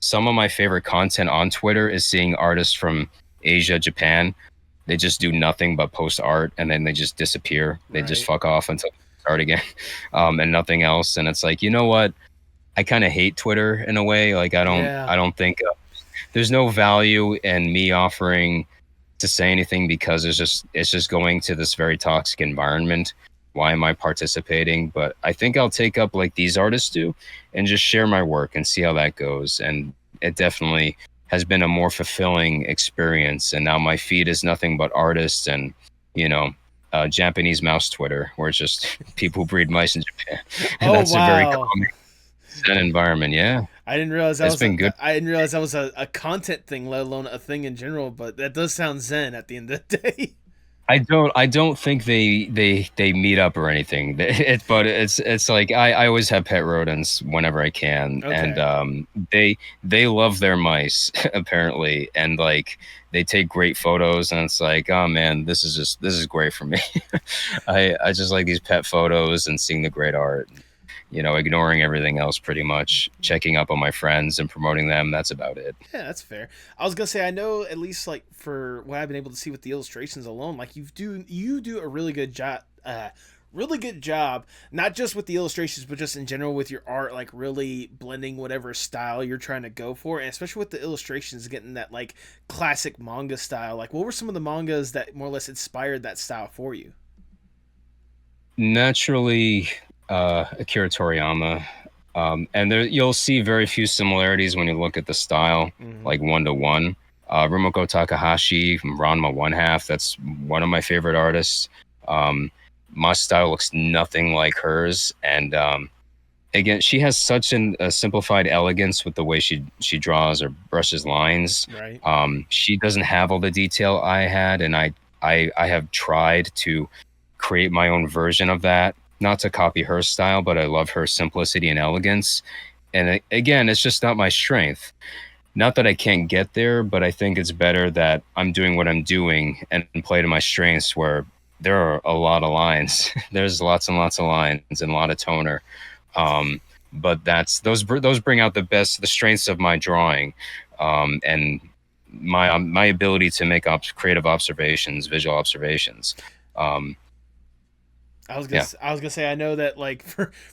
some of my favorite content on Twitter is seeing artists from Asia, Japan. They just do nothing but post art, and then they just disappear. They just fuck off until they start again, and nothing else. And it's like, you know what? I kind of hate Twitter in a way. Like, I don't think there's no value in me offering to say anything, because it's just going to this very toxic environment. Why am I participating? But I think I'll take up like these artists do and just share my work and see how that goes. And it definitely has been a more fulfilling experience. And now my feed is nothing but artists and, Japanese mouse Twitter, where it's just people who breed mice in Japan. And that's wow. a very common Zen environment. Yeah. I didn't realize that It's was been good. I didn't realize that was a content thing, let alone a thing in general, but that does sound zen at the end of the day. I don't think they meet up or anything. But it's like I always have pet rodents whenever I can, and Okay. they love their mice apparently, and like they take great photos, and it's like, oh man, this is great for me. I just like these pet photos and seeing the great art. Ignoring everything else pretty much, checking up on my friends and promoting them. That's about it. Yeah, that's fair. I was gonna say I know at least like for what I've been able to see with the illustrations alone, like you do a really good job. Really good job, not just with the illustrations, but just in general with your art, like really blending whatever style you're trying to go for, and especially with the illustrations, getting that like classic manga style. Like, what were some of the mangas that more or less inspired that style for you? Naturally, Akira Toriyama. And there you'll see very few similarities when you look at the style, Mm-hmm. like one to one. Rumiko Takahashi from Ranma One Half. That's one of my favorite artists. Um, my style looks nothing like hers, and again, she has such a simplified elegance with the way she draws or brushes lines. Right. She doesn't have all the detail I had, and I have tried to create my own version of that. Not to copy her style, but I love her simplicity and elegance. And again, it's just not my strength. Not that I can't get there, but I think it's better that I'm doing what I'm doing and play to my strengths where there are a lot of lines. There's lots and lots of lines and a lot of toner. Um, but those bring out the strengths of my drawing, and my ability to make creative observations, visual observations. Um, yeah. I was gonna say I know that like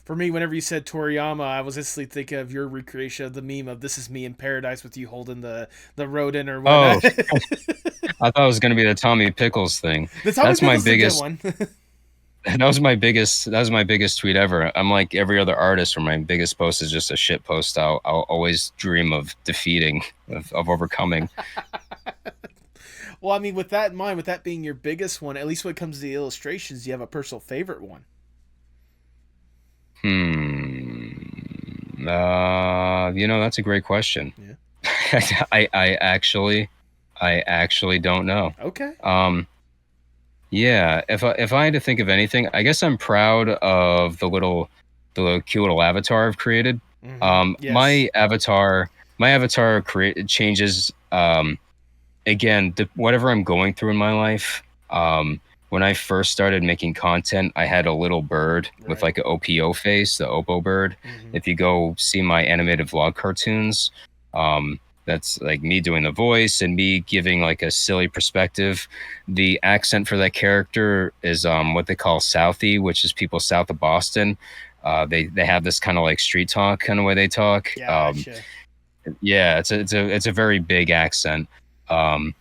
for me, whenever you said Toriyama, I was instantly thinking of your recreation of the meme of "This is me in paradise" with you holding the rodent or Oh, whatnot. I thought it was going to be the Tommy Pickles thing. The Tommy That's my Pickles is a good biggest. one. That was my biggest tweet ever. I'm like every other artist where my biggest post is just a shit post. I'll always dream of defeating, of overcoming. Well, I mean, with that in mind, with that being your biggest one, at least when it comes to the illustrations, do you have a personal favorite one? That's a great question. Yeah. I actually don't know. Okay. Um, yeah, if I had to think of anything, I guess I'm proud of the little cute little avatar I've created. Mm-hmm. Um, Yes. my avatar, my avatar changes. Again, whatever I'm going through in my life. When I first started making content, I had a little bird with Right. like an OPO face, the Oppo bird. Mm-hmm. If you go see my animated vlog cartoons, that's like me doing the voice and me giving like a silly perspective. The accent for that character is what they call Southie, which is people south of Boston. They have this kind of like street talk kind of way they talk. Gotcha. Yeah, it's a very big accent. Um,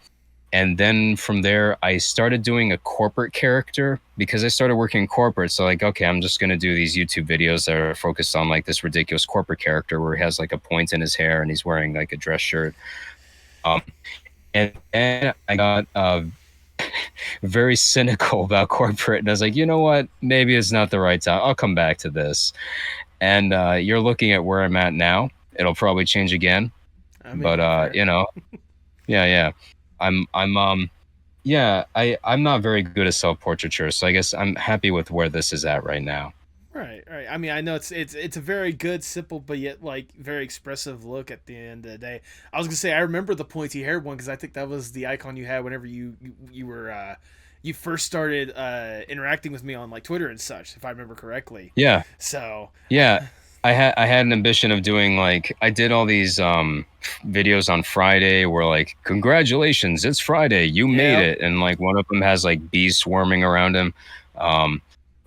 and then from there, I started doing a corporate character because I started working in corporate. So like, okay, I'm just gonna do these YouTube videos that are focused on like this ridiculous corporate character where he has like a point in his hair and he's wearing like a dress shirt. Um, and then I got very cynical about corporate, and I was like, you know what? Maybe it's not the right time. I'll come back to this. And you're looking at where I'm at now. It'll probably change again, I but mean, fair. yeah, yeah. I'm yeah, I'm not very good at self-portraiture, so I guess I'm happy with where this is at right now. Right, right. I mean, I know it's a very good, simple, but yet like very expressive look at the end of the day. I was gonna say I remember the pointy haired one because I think that was the icon you had whenever you were you first started interacting with me on like Twitter and such, if I remember correctly. Yeah, So yeah. I had an ambition of doing like I did all these videos on Friday where like congratulations, it's Friday, you made yeah, it, and like one of them has like bees swarming around him, um,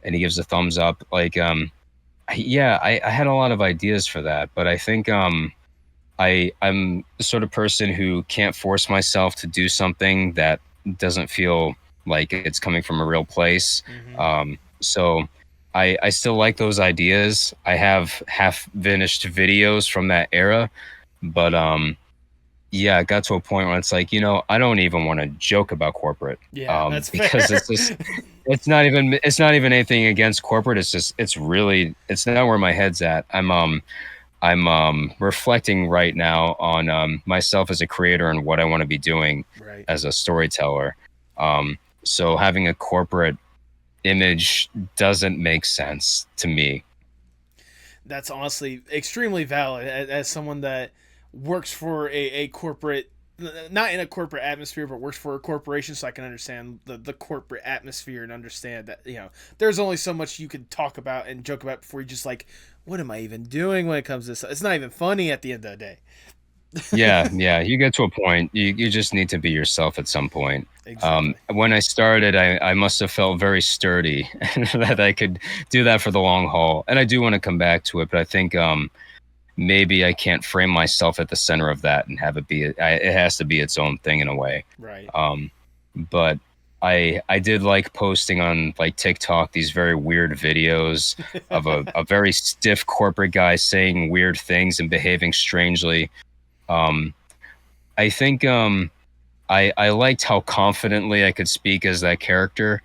and he gives a thumbs up. Like yeah, I had a lot of ideas for that, but I think I'm the sort of person who can't force myself to do something that doesn't feel like it's coming from a real place. hmm So I still like those ideas. I have half finished videos from that era, but yeah, it got to a point where it's like, I don't even want to joke about corporate, yeah, that's because fair. it's not even anything against corporate. It's just it's not where my head's at. I'm reflecting right now on myself as a creator and what I want to be doing Right. as a storyteller. So having a corporate image doesn't make sense to me. That's honestly extremely valid as someone that works for a corporate, not in a corporate atmosphere, but works for a corporation, so I can understand the corporate atmosphere and understand that, there's only so much you could talk about and joke about before you just like, what am I even doing when it comes to this? It's not even funny at the end of the day. Yeah, you get to a point, you just need to be yourself at some point. Exactly. When I started, I must have felt very sturdy that I could do that for the long haul. And I do want to come back to it, but I think maybe I can't frame myself at the center of that and have it be, it has to be its own thing in a way. Right. But I did like posting on like TikTok these very weird videos of a very stiff corporate guy saying weird things and behaving strangely. Um, I think I liked how confidently I could speak as that character.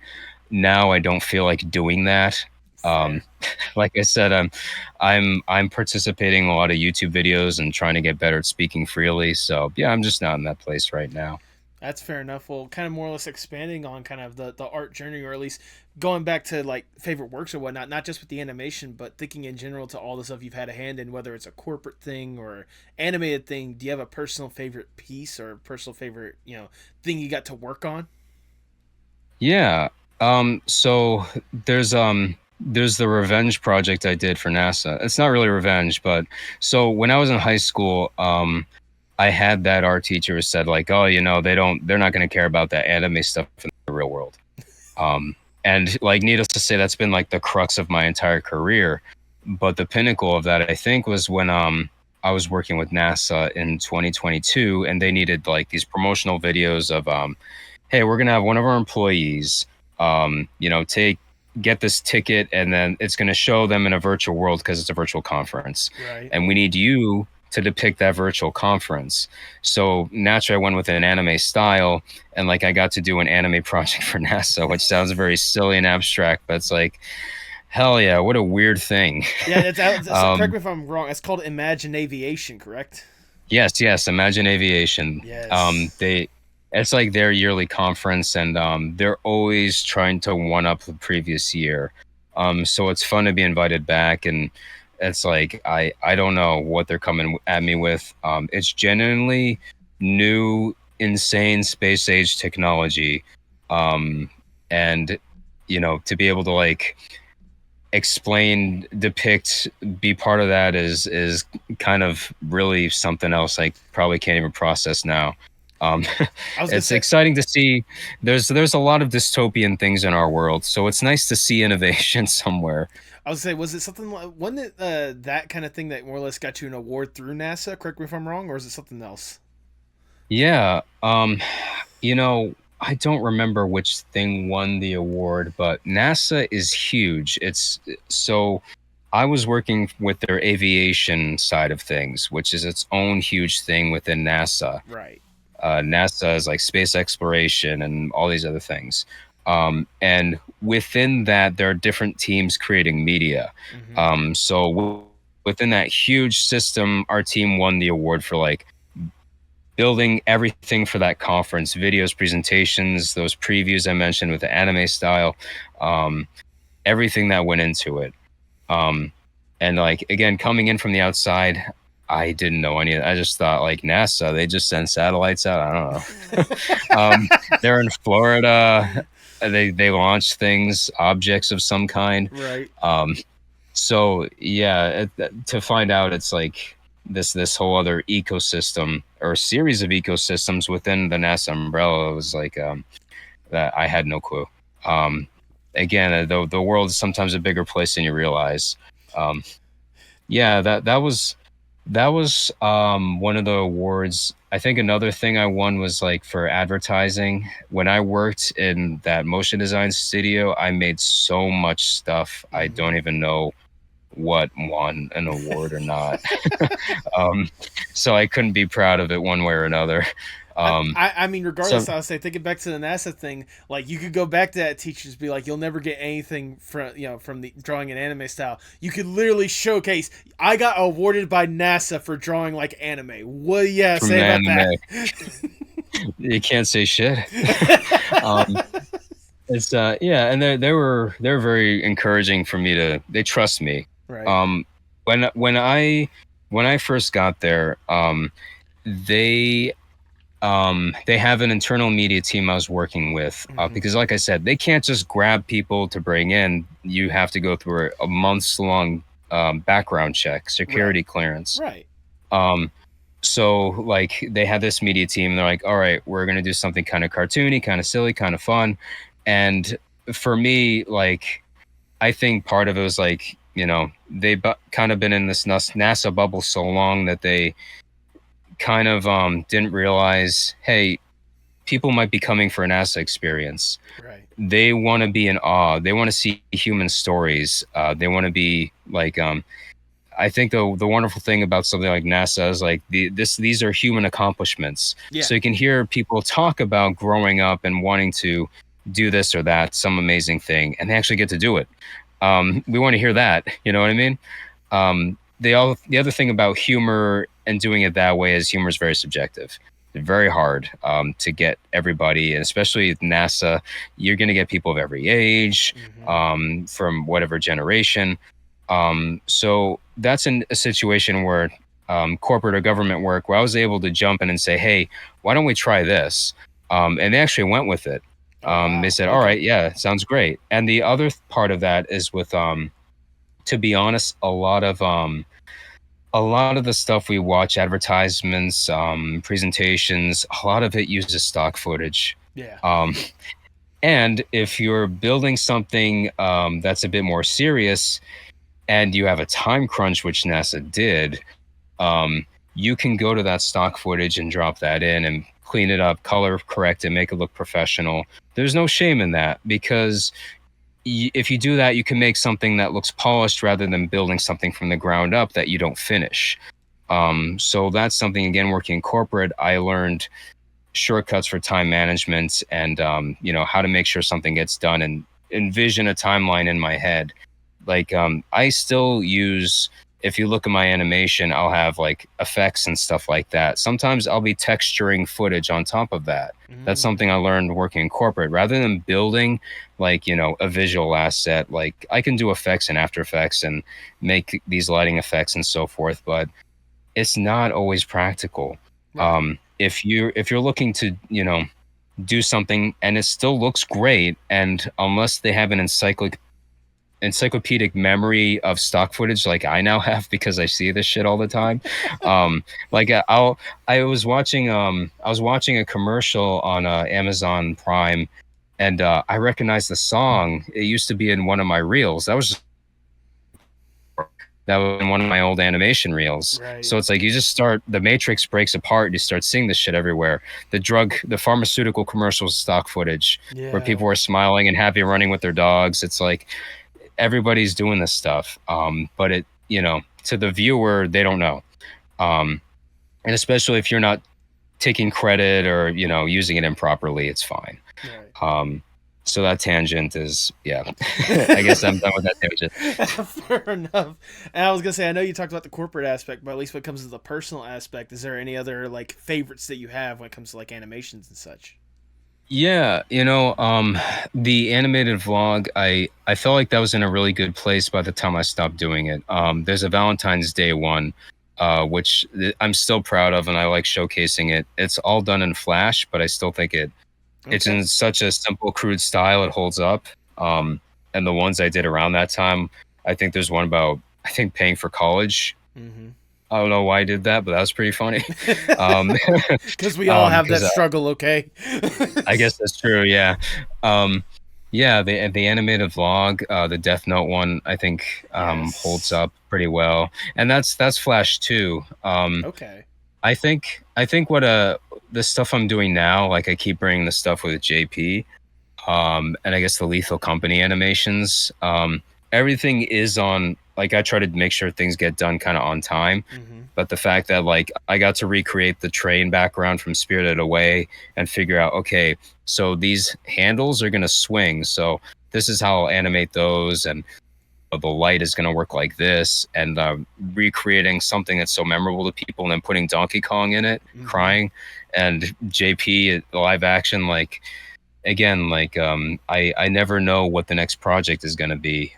Now I don't feel like doing that. Fair. Um, like I said, I'm participating in a lot of YouTube videos and trying to get better at speaking freely. So yeah, I'm just not in that place right now. That's fair enough. Well, kind of more or less expanding on kind of the art journey, or at least going back to like favorite works or whatnot, not just with the animation, but thinking in general to all the stuff you've had a hand in, whether it's a corporate thing or animated thing. Do you have a personal favorite piece or personal favorite, thing you got to work on? Yeah. So there's the revenge project I did for NASA. It's not really revenge, but so when I was in high school, I had that art teacher who said like, oh, they're not going to care about that anime stuff in the real world. Um, and like, needless to say, that's been like the crux of my entire career. But the pinnacle of that, I think, was when I was working with NASA in 2022, and they needed like these promotional videos of hey, we're gonna have one of our employees, take get this ticket, and then it's gonna show them in a virtual world because it's a virtual conference, Right. and we need you to depict that virtual conference. So naturally, I went with an anime style, and like I got to do an anime project for NASA, which sounds very silly and abstract, but it's like, hell yeah, what a weird thing. Yeah, it's out. So correct um, me if I'm wrong. It's called Imagine Aviation, correct? yes, Imagine Aviation. Yes. It's like their yearly conference, and they're always trying to one up the previous year. So it's fun to be invited back, and it's like I don't know what they're coming at me with. It's genuinely new, insane space age technology, um, and to be able to like explain, depict, be part of that is kind of really something else I probably can't even process now. Um, I was gonna it's say. exciting to see. There's a lot of dystopian things in our world, so it's nice to see innovation somewhere. I was gonna say, was it something like, wasn't it that kind of thing that more or less got you an award through NASA? Correct me if I'm wrong, or is it something else? Yeah. I don't remember which thing won the award, but NASA is huge. It's so I was working with their aviation side of things, which is its own huge thing within NASA. Right. NASA is like space exploration and all these other things. And within that, there are different teams creating media. Mm-hmm. Within that huge system, our team won the award for like building everything for that conference, videos, presentations, those previews I mentioned with the anime style, um, everything that went into it. Um, and like, again, coming in from the outside, I didn't know any of that. I just thought like NASA, they just send satellites out. I don't know. They're in Florida. They launch things, objects of some kind. Right. So yeah, to find out it's like this whole other ecosystem or series of ecosystems within the NASA umbrella was like that I had no clue. Um, Again, the world is sometimes a bigger place than you realize. Um, yeah, that was one of the awards. I think another thing I won was like for advertising. When I worked in that motion design studio, I made so much stuff. I Mm-hmm. don't even know what won an award or not. um, so I couldn't be proud of it one way or another. Um, I mean, so regardless, I would say thinking back to the NASA thing, like you could go back to that teachers be like, you'll never get anything from the drawing an anime style. You could literally showcase. I got awarded by NASA for drawing like anime. What do you from say about anime, that? you can't say shit. um, It's yeah, and they're very encouraging for me to. They trust me. Right. Um, when I first got there, they they have an internal media team I was working with because, like I said, they can't just grab people to bring in. You have to go through a months long background check, security Right. clearance. Right. Um, so like they had this media team. And they're like, all right, we're gonna do something kind of cartoony, kind of silly, kind of fun. And for me, like I think part of it was like they kind of been in this NASA bubble so long that they kind of didn't realize, hey, people might be coming for a NASA experience. Right. They want to be in awe. They want to see human stories. They want to be like I think the wonderful thing about something like NASA is like these are human accomplishments. Yeah. So you can hear people talk about growing up and wanting to do this or that, some amazing thing, and they actually get to do it. We want to hear that. You know what I mean? The other thing about humor and doing it that way is humor is very subjective. It's very hard to get everybody, and especially with NASA, you're going to get people of every age, from whatever generation. So that's in a situation where corporate or government work, where I was able to jump in and say, "Hey, why don't we try this?" And they actually went with it. Oh They wow. said, "All Okay. right, yeah, sounds great." And the other part of that is with, to be honest, a lot of the stuff we watch, advertisements, presentations, a lot of it uses stock footage. Yeah. Um, and if you're building something that's a bit more serious and you have a time crunch, which NASA did, you can go to that stock footage and drop that in and clean it up, color correct it, make it look professional. There's no shame in that because if you do that, you can make something that looks polished rather than building something from the ground up that you don't finish. So that's something, again, working in corporate, I learned shortcuts for time management and, how to make sure something gets done and envision a timeline in my head. Like, I still use, if you look at my animation, I'll have like effects and stuff like that. Sometimes I'll be texturing footage on top of that. That's something I learned working in corporate. Rather than building like, a visual asset, like I can do effects in After Effects and make these lighting effects and so forth, but it's not always practical. Right. If you're looking to, do something and it still looks great, and unless they have an encyclopedic memory of stock footage like I now have because I see this shit all the time. Like I was watching a commercial on Amazon Prime, and I recognized the song. It used to be in one of my reels. That was in one of my old animation reels. Right. So it's like you just start, the matrix breaks apart, you start seeing this shit everywhere. The pharmaceutical commercials, stock footage where Yeah. people are smiling and happy running with their dogs. It's like everybody's doing this stuff. But to the viewer, they don't know. And especially if you're not taking credit or, using it improperly, it's fine. Right. So that tangent is, yeah, I guess I'm done with that tangent. Fair enough. And I was gonna say, I know you talked about the corporate aspect, but at least when it comes to the personal aspect, is there any other like favorites that you have when it comes to like animations and such? Yeah, the animated vlog, I felt like that was in a really good place by the time I stopped doing it. There's a Valentine's Day one, which I'm still proud of, and I like showcasing it. It's all done in Flash, but I still think it's Okay. in such a simple, crude style. It holds up. And the ones I did around that time, I think there's one about, I think, paying for college. Mm-hmm. I don't know why I did that, but that was pretty funny. Um, Because we all have that because struggle, okay? I guess that's true. Yeah. Um, yeah. The animated vlog, the Death Note one, I think holds Yes. up pretty well, and that's Flash too. Okay. I think what the stuff I'm doing now, like I keep bringing the stuff with JP, and I guess the Lethal Company animations. Everything is on. Like I try to make sure things get done kind of on time. Mm-hmm. But the fact that like I got to recreate the train background from Spirited Away and figure out, okay, so these handles are gonna swing, so this is how I'll animate those, and the light is gonna work like this, and recreating something that's so memorable to people, and then putting Donkey Kong in it, Mm-hmm. crying, and JP live action, like again, like I never know what the next project is going to be.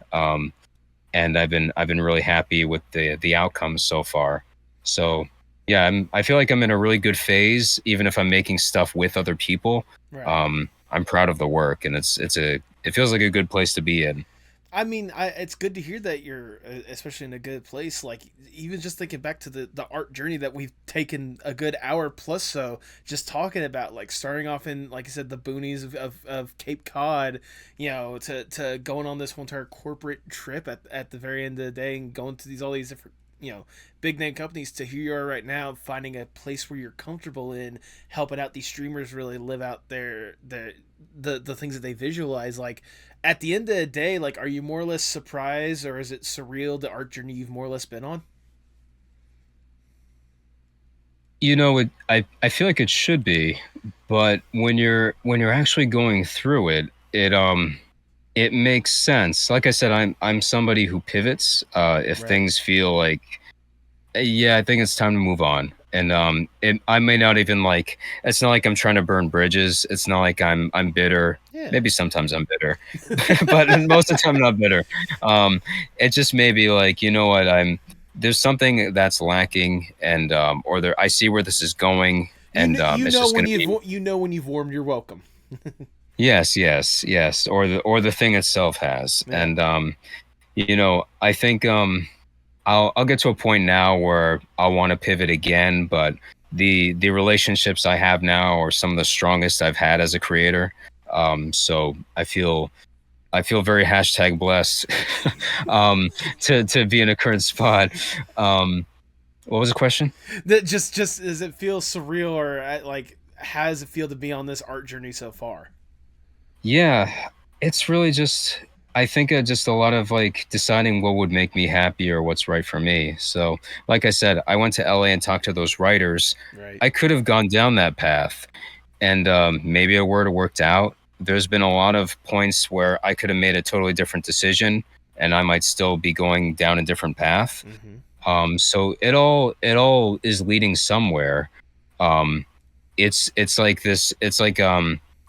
And I've been really happy with the outcomes so far. So yeah, I feel like I'm in a really good phase, even if I'm making stuff with other people. Right. I'm proud of the work, and it feels like a good place to be in. I mean, it's good to hear that you're, especially in a good place. Like, even just thinking back to the art journey that we've taken a good hour plus so, just talking about, like, starting off in, like I said, the boonies of Cape Cod, to going on this whole entire corporate trip at the very end of the day and going to all these different, big name companies, to here you are right now, finding a place where you're comfortable in, helping out these streamers really live out the things that they visualize. Like, at the end of the day, like, are you more or less surprised, or is it surreal, the art journey you've more or less been on? I feel like it should be, but when you're actually going through it, it makes sense. Like I said, I'm somebody who pivots if Right. things feel like, yeah, I think it's time to move on. And I may not even like. It's not like I'm trying to burn bridges. It's not like I'm bitter. Yeah. Maybe sometimes I'm bitter, but most of the time I'm not bitter. Um, it just may be like, you know what, there's something that's lacking, and or there I see where this is going, and it's just gonna be, You know when you've warmed your welcome. yes, yes, yes, or the thing itself has, Yeah. and I think I'll get to a point now where I'll want to pivot again, but the relationships I have now are some of the strongest I've had as a creator. So I feel very hashtag blessed to be in a current spot. Um, what was the question? That just does it feel surreal, or like, how does it feel to be on this art journey so far? Yeah, it's really just, I think just a lot of like deciding what would make me happy or what's right for me. So, like I said, I went to LA and talked to those writers. Right. I could have gone down that path, and maybe it would have worked out. There's been a lot of points where I could have made a totally different decision, and I might still be going down a different path. Mm-hmm. So it all is leading somewhere. Um, it's like this. It's like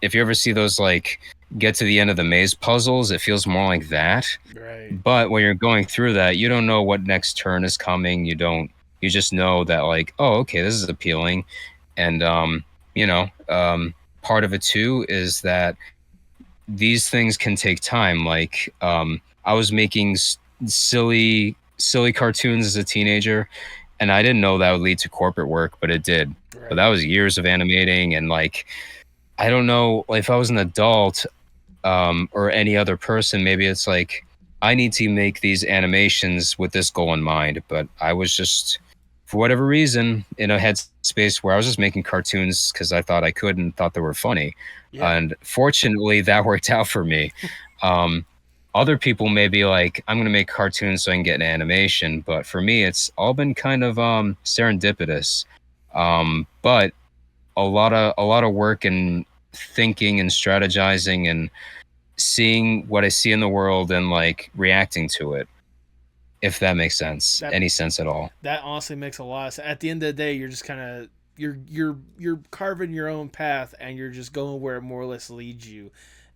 if you ever see those like get to the end of the maze puzzles, it feels more like that. Right. But when you're going through that, you don't know what next turn is coming. You don't. You just know that like, oh, okay, this is appealing, and you know, part of it too is that these things can take time. Like I was making silly cartoons as a teenager, and I didn't know that would lead to corporate work, but it did. But Right. that was years of animating, and like I don't know if I was an adult or any other person, maybe it's like I need to make these animations with this goal in mind. But I was just, for whatever reason, in a headspace where I was just making cartoons because I thought I could and thought they were funny. Yeah. And fortunately, that worked out for me. Um, Other people may be like, I'm going to make cartoons so I can get an animation. But for me, it's all been kind of serendipitous. But a lot of work and thinking and strategizing and seeing what I see in the world and like reacting to it, if that makes sense, That any sense at all. that honestly makes a lot of sense. At the end of the day, you're just kind of, you're carving your own path, and you're just going where it more or less leads you.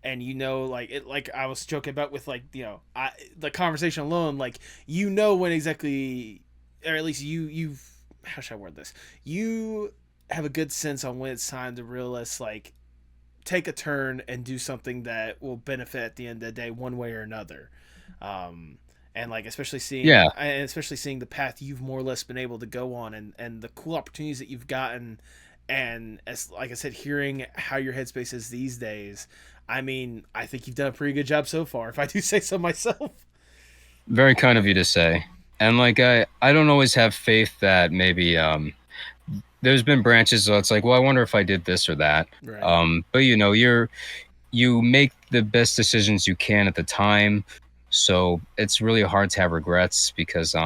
And like it, like I was joking about with, like, the conversation alone, like, when exactly, or at least you've, how should I word this, you have a good sense on when it's time to realize, like, take a turn and do something that will benefit at the end of the day, one way or another. Um, and, like, Yeah, especially seeing the path you've more or less been able to go on, and the cool opportunities that you've gotten, and, as like I said, hearing how your headspace is these days. I mean, I think you've done a pretty good job so far, if I do say so myself. very kind of you to say. And like I don't always have faith that maybe there's been branches so it's like, well, I wonder if I did this or that. Right. But you make the best decisions you can at the time. So it's really hard to have regrets because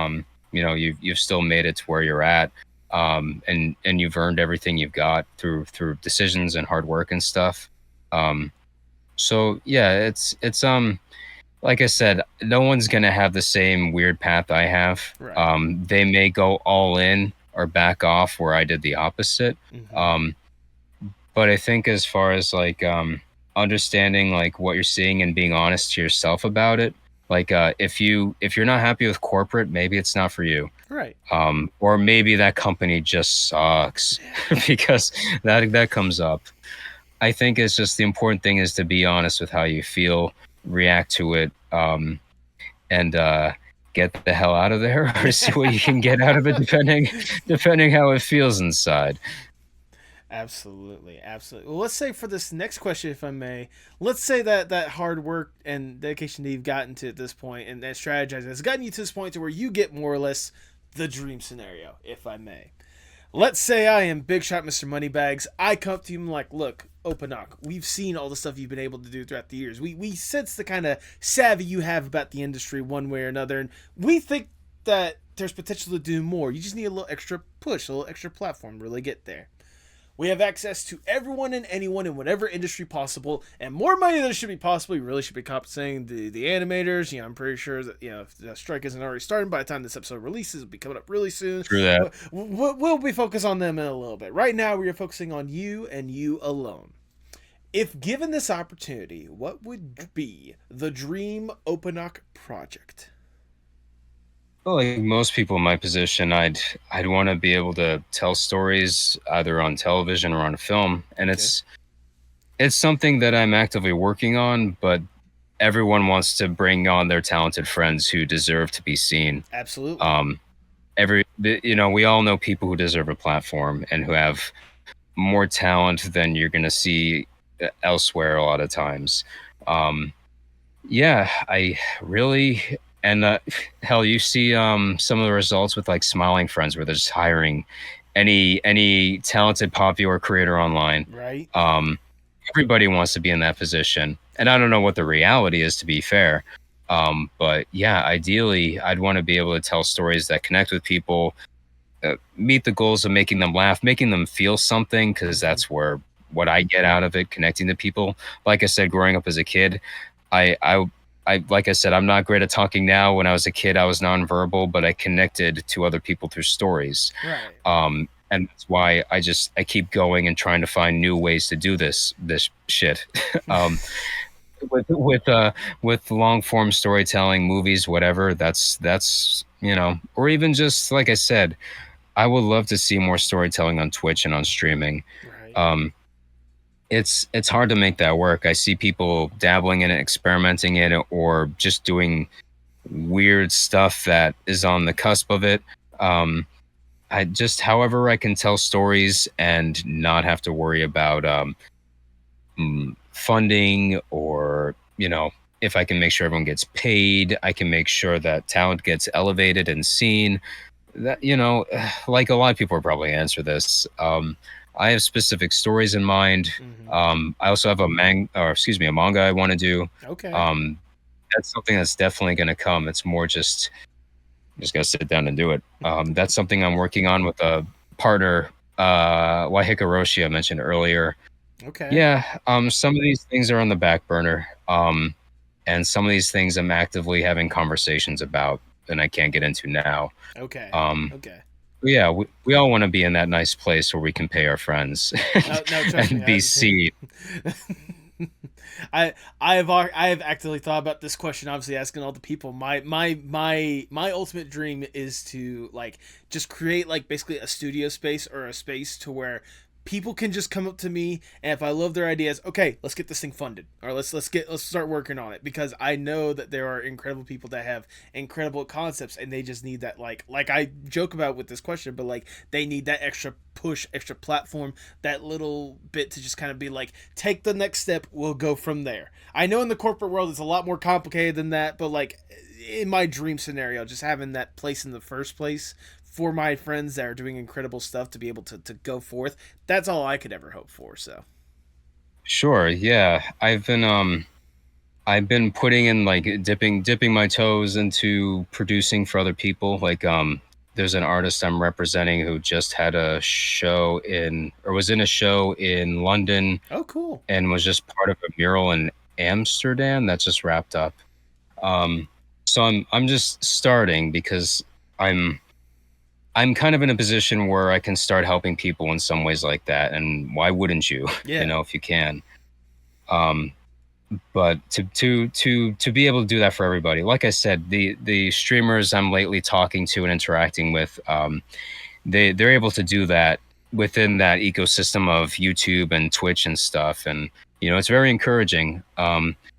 you've still made it to where you're at. And you've earned everything you've got through decisions and hard work and stuff. Um, so yeah, it's like I said, no one's gonna have the same weird path I have. Right. They may go all in or back off where I did the opposite. Mm-hmm. Um, but I think as far as like understanding like what you're seeing and being honest to yourself about it. Like if you're not happy with corporate, maybe it's not for you. Right. Or maybe that company just sucks because that comes up. I think it's just the important thing is to be honest with how you feel, react to it, and get the hell out of there or see what you can get out of it depending how it feels inside. Absolutely, absolutely. Well, let's say for this next question, if I may, let's say that that hard work and dedication that you've gotten to at this point, and that strategizing has gotten you to this point to where you get more or less the dream scenario, if I may. Let's say I am Big Shot Mr. Moneybags. I come up to you and I'm like, look, Oponok, we've seen all the stuff you've been able to do throughout the years. We sense the kind of savvy you have about the industry one way or another, and we think that there's potential to do more. You just need a little extra push, a little extra platform to really get there. We have access to everyone and anyone in whatever industry possible, and more money than should be possible. We really should be compensating the animators. I'm pretty sure that if the strike isn't already starting by the time this episode releases, it'll be coming up really soon. True that. We'll be focused on them in a little bit. Right now, we are focusing on you and you alone. If given this opportunity, what would be the dream Oponok project? Well, like most people in my position, I'd want to be able to tell stories either on television or on film, and Okay. it's something that I'm actively working on. But everyone wants to bring on their talented friends who deserve to be seen. Absolutely. We all know people who deserve a platform and who have more talent than you're going to see elsewhere a lot of times. Yeah, I really and hell, you see some of the results with like Smiling Friends where they're just hiring any talented popular creator online. Right. Everybody wants to be in that position, and I don't know what the reality is, to be fair. But yeah, ideally, I'd want to be able to tell stories that connect with people, meet the goals of making them laugh, making them feel something, because that's where what I get out of it, connecting to people. Like I said, growing up as a kid, I like I said, I'm not great at talking now. When I was a kid, I was nonverbal, but I connected to other people through stories. Right. And that's why I keep going and trying to find new ways to do this shit. um, with long form storytelling, movies, whatever. That's or even just like I said, I would love to see more storytelling on Twitch and on streaming. Right. It's hard to make that work. I see people dabbling in it, experimenting in it, or just doing weird stuff that is on the cusp of it. I just, however, I can tell stories and not have to worry about funding or if I can make sure everyone gets paid, I can make sure that talent gets elevated and seen. That like a lot of people will probably answer this. I have specific stories in mind. I also have a manga I want to do. Okay. That's something that's definitely going to come. It's more just gotta sit down and do it. That's something I'm working on with a partner, Waihika Roshi, I mentioned earlier. Okay. Yeah, some of these things are on the back burner, and some of these things I'm actively having conversations about, and I can't get into now. Okay. Okay. Yeah, we all want to be in that nice place where we can pay our friends No, trust and me. be seen. I have actively thought about this question. Obviously, asking all the people. My ultimate dream is to like just create like basically a studio space or a space to where people can just come up to me, and if I love their ideas, okay, let's get this thing funded, or let's start working on it, because I know that there are incredible people that have incredible concepts, and they just need that like I joke about with this question, but like they need that extra push, extra platform, that little bit to just kind of be like, take the next step, we'll go from there. I know in the corporate world it's a lot more complicated than that, but like in my dream scenario, just having that place in the first place for my friends that are doing incredible stuff to be able to go forth, that's all I could ever hope for. So Sure, yeah. I've been putting in like dipping my toes into producing for other people. Like there's an artist I'm representing who just had a show was in a show in London. Oh, cool. And was just part of a mural in Amsterdam that just wrapped up. So I'm just starting because I'm kind of in a position where I can start helping people in some ways like that, and why wouldn't you? Yeah. If you can. Um, but to be able to do that for everybody, like I said, the streamers I'm lately talking to and interacting with, they're able to do that within that ecosystem of YouTube and Twitch and stuff, and it's very encouraging.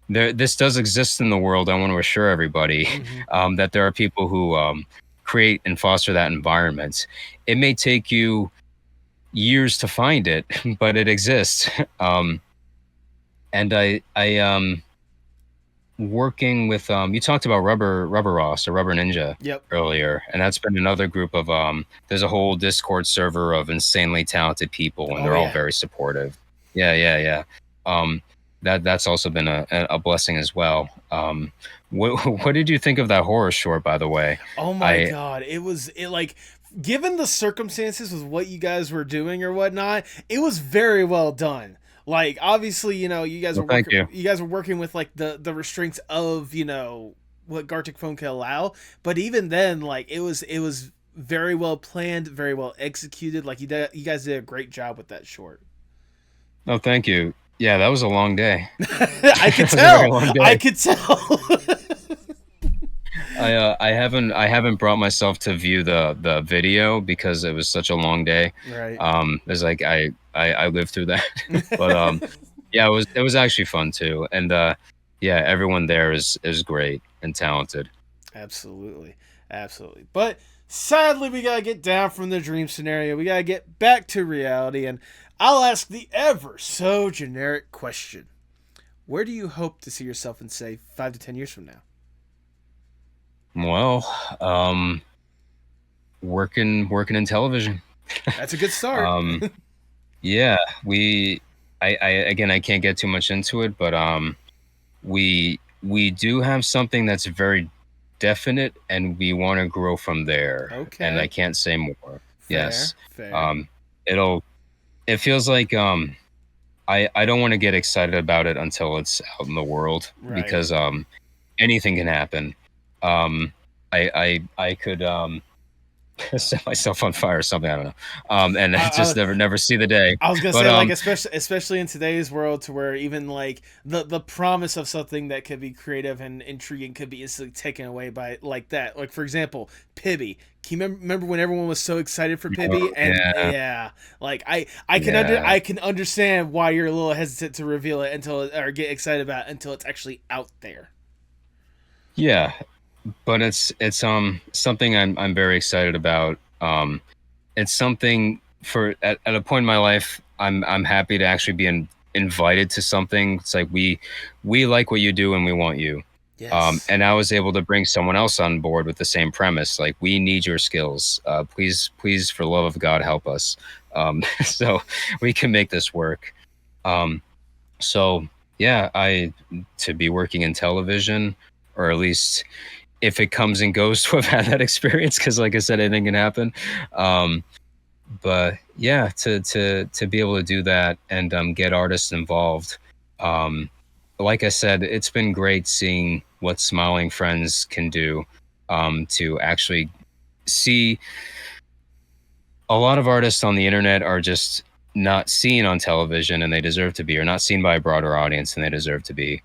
This does exist in the world. I want to assure everybody Mm-hmm. that there are people who create and foster that environment. It may take you years to find it, but it exists. And I working with you talked about Rubber Ross or Rubber Ninja Yep. earlier, and that's been another group of there's a whole Discord server of insanely talented people, and Oh they're all yeah. very supportive. Yeah. um that's also been a blessing as well. What did you think of that horror short, by the way? Oh my I god, it like, given the circumstances with what you guys were doing or whatnot, it was very well done. Like, obviously, you guys Well, were thank working you. you guys were working with like the restraints of, what Gartic phone can allow, but even then, like, it was very well planned, very well executed. Like, you guys did a great job with that short. No, thank you. Yeah, that was a long day. I could It was a very tell. long I day. could tell. I haven't brought myself to view the video because it was such a long day. Right. It's like I lived through that, but yeah, it was actually fun too, and yeah, everyone there is great and talented. Absolutely. Absolutely. But sadly, we got to get down from the dream scenario. We got to get back to reality. And I'll ask the ever so generic question: where do you hope to see yourself in, say, 5 to 10 years from now? Well, working in television. That's a good start. Um, yeah, I again, I can't get too much into it, but we do have something that's very definite, and we want to grow from there. And I Okay. can't say more. Fair. Yes. Fair. Um, it feels like I don't want to get excited about it until it's out in the world, Right. because anything can happen. I could set myself on fire or something. I don't know. And I, just I, never see the day. I was gonna But say, like, especially in today's world, to where even like the promise of something that could be creative and intriguing could be instantly taken away by like that. Like, for example, Pibby. Can you remember when everyone was so excited for Pibby? oh, And yeah, yeah, like I can yeah, I can understand why you're a little hesitant to reveal it or get excited about it until it's actually out there. yeah. But it's something I'm very excited about. It's something for at a point in my life, I'm happy to actually be invited to something. It's like we like what you do and we want you. Yes, And I was able to bring someone else on board with the same premise. Like, we need your skills. Please, for the love of God, help us. So we can make this work. Um, so yeah, I to be working in television, or at least if it comes and goes to have had that experience, because like I said, anything can happen. Um, but yeah, to be able to do that and get artists involved. Um, like I said, it's been great seeing what Smiling Friends can do, to actually see a lot of artists on the internet are just not seen on television, and they deserve to be, or not seen by a broader audience, and they deserve to be,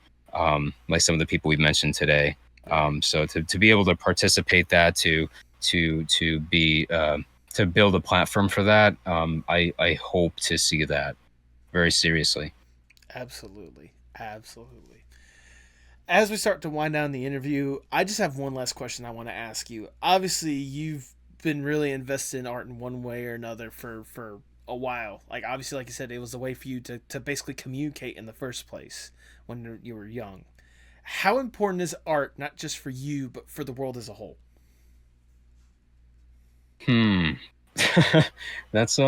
like some of the people we've mentioned today. right. So to be able to participate that, to be to build a platform for that, I hope to see that very seriously. Absolutely, absolutely. As we start to wind down the interview, I just have one last question I want to ask you. Obviously, you've been really invested in art in one way or another for a while. Like, obviously, like you said, it was a way for you to basically communicate in the first place when you were young. How important is art, not just for you, but for the world as a whole? Hmm. That's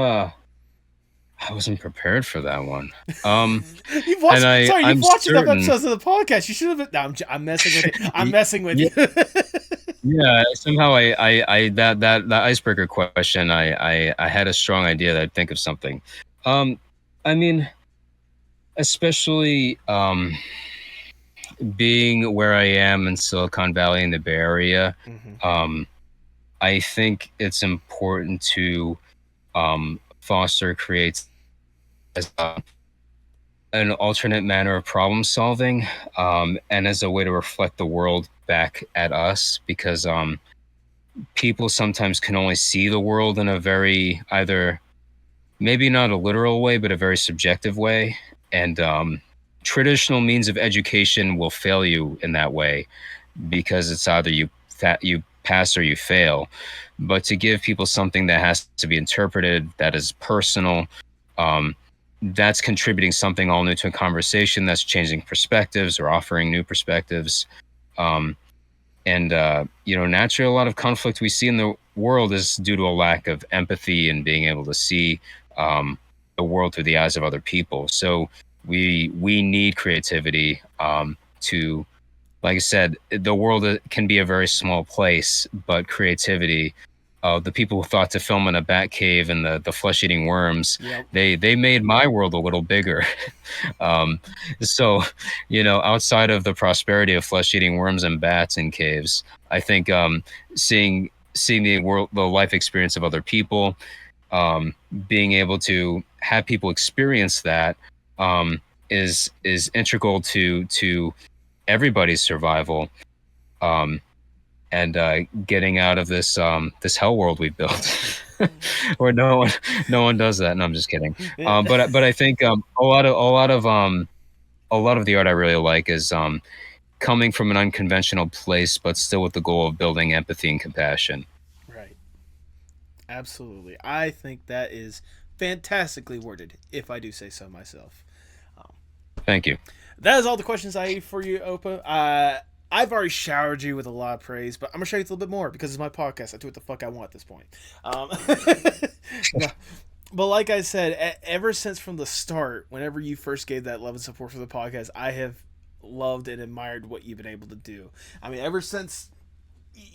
I wasn't prepared for that one. You've And watched, sorry, you've I'm watched enough certain. episodes of the podcast. You should have been. No, I'm messing with you. I'm messing with Yeah, you. yeah. Somehow I that icebreaker question. I had a strong idea that I'd think of something. Um, I mean, especially being where I am in Silicon Valley in the Bay Area. Hmm. Um, I think it's important to foster creates an alternate manner of problem solving, and as a way to reflect the world back at us, because people sometimes can only see the world in a very either maybe not a literal way, but a very subjective way. And traditional means of education will fail you in that way because it's either you pass or you fail. But to give people something that has to be interpreted, that is personal, um, that's contributing something all new to a conversation, that's changing perspectives or offering new perspectives. Um, and naturally, a lot of conflict we see in the world is due to a lack of empathy and being able to see the world through the eyes of other people. So we need creativity to, like I said, the world can be a very small place, but creativity. The people who thought to film in a bat cave and the flesh-eating worms, Yep. they made my world a little bigger. um, so, outside of the prosperity of flesh-eating worms and bats in caves, I think seeing the life experience of other people, being able to have people experience that, is integral to everybody's survival, um, and getting out of this hell world we've built, where no one does that. No, I'm just kidding. But I think a lot of the art I really like is coming from an unconventional place, but still with the goal of building empathy and compassion. Right. Absolutely. I think that is fantastically worded, if I do say so myself. Um, Thank you. that is all the questions I have for you, Opa. I've already showered you with a lot of praise, but I'm gonna show you a little bit more because it's my podcast. I do what the fuck I want at this point. Um, no, but like I said, ever since from the start, whenever you first gave that love and support for the podcast, I have loved and admired what you've been able to do. I mean, ever since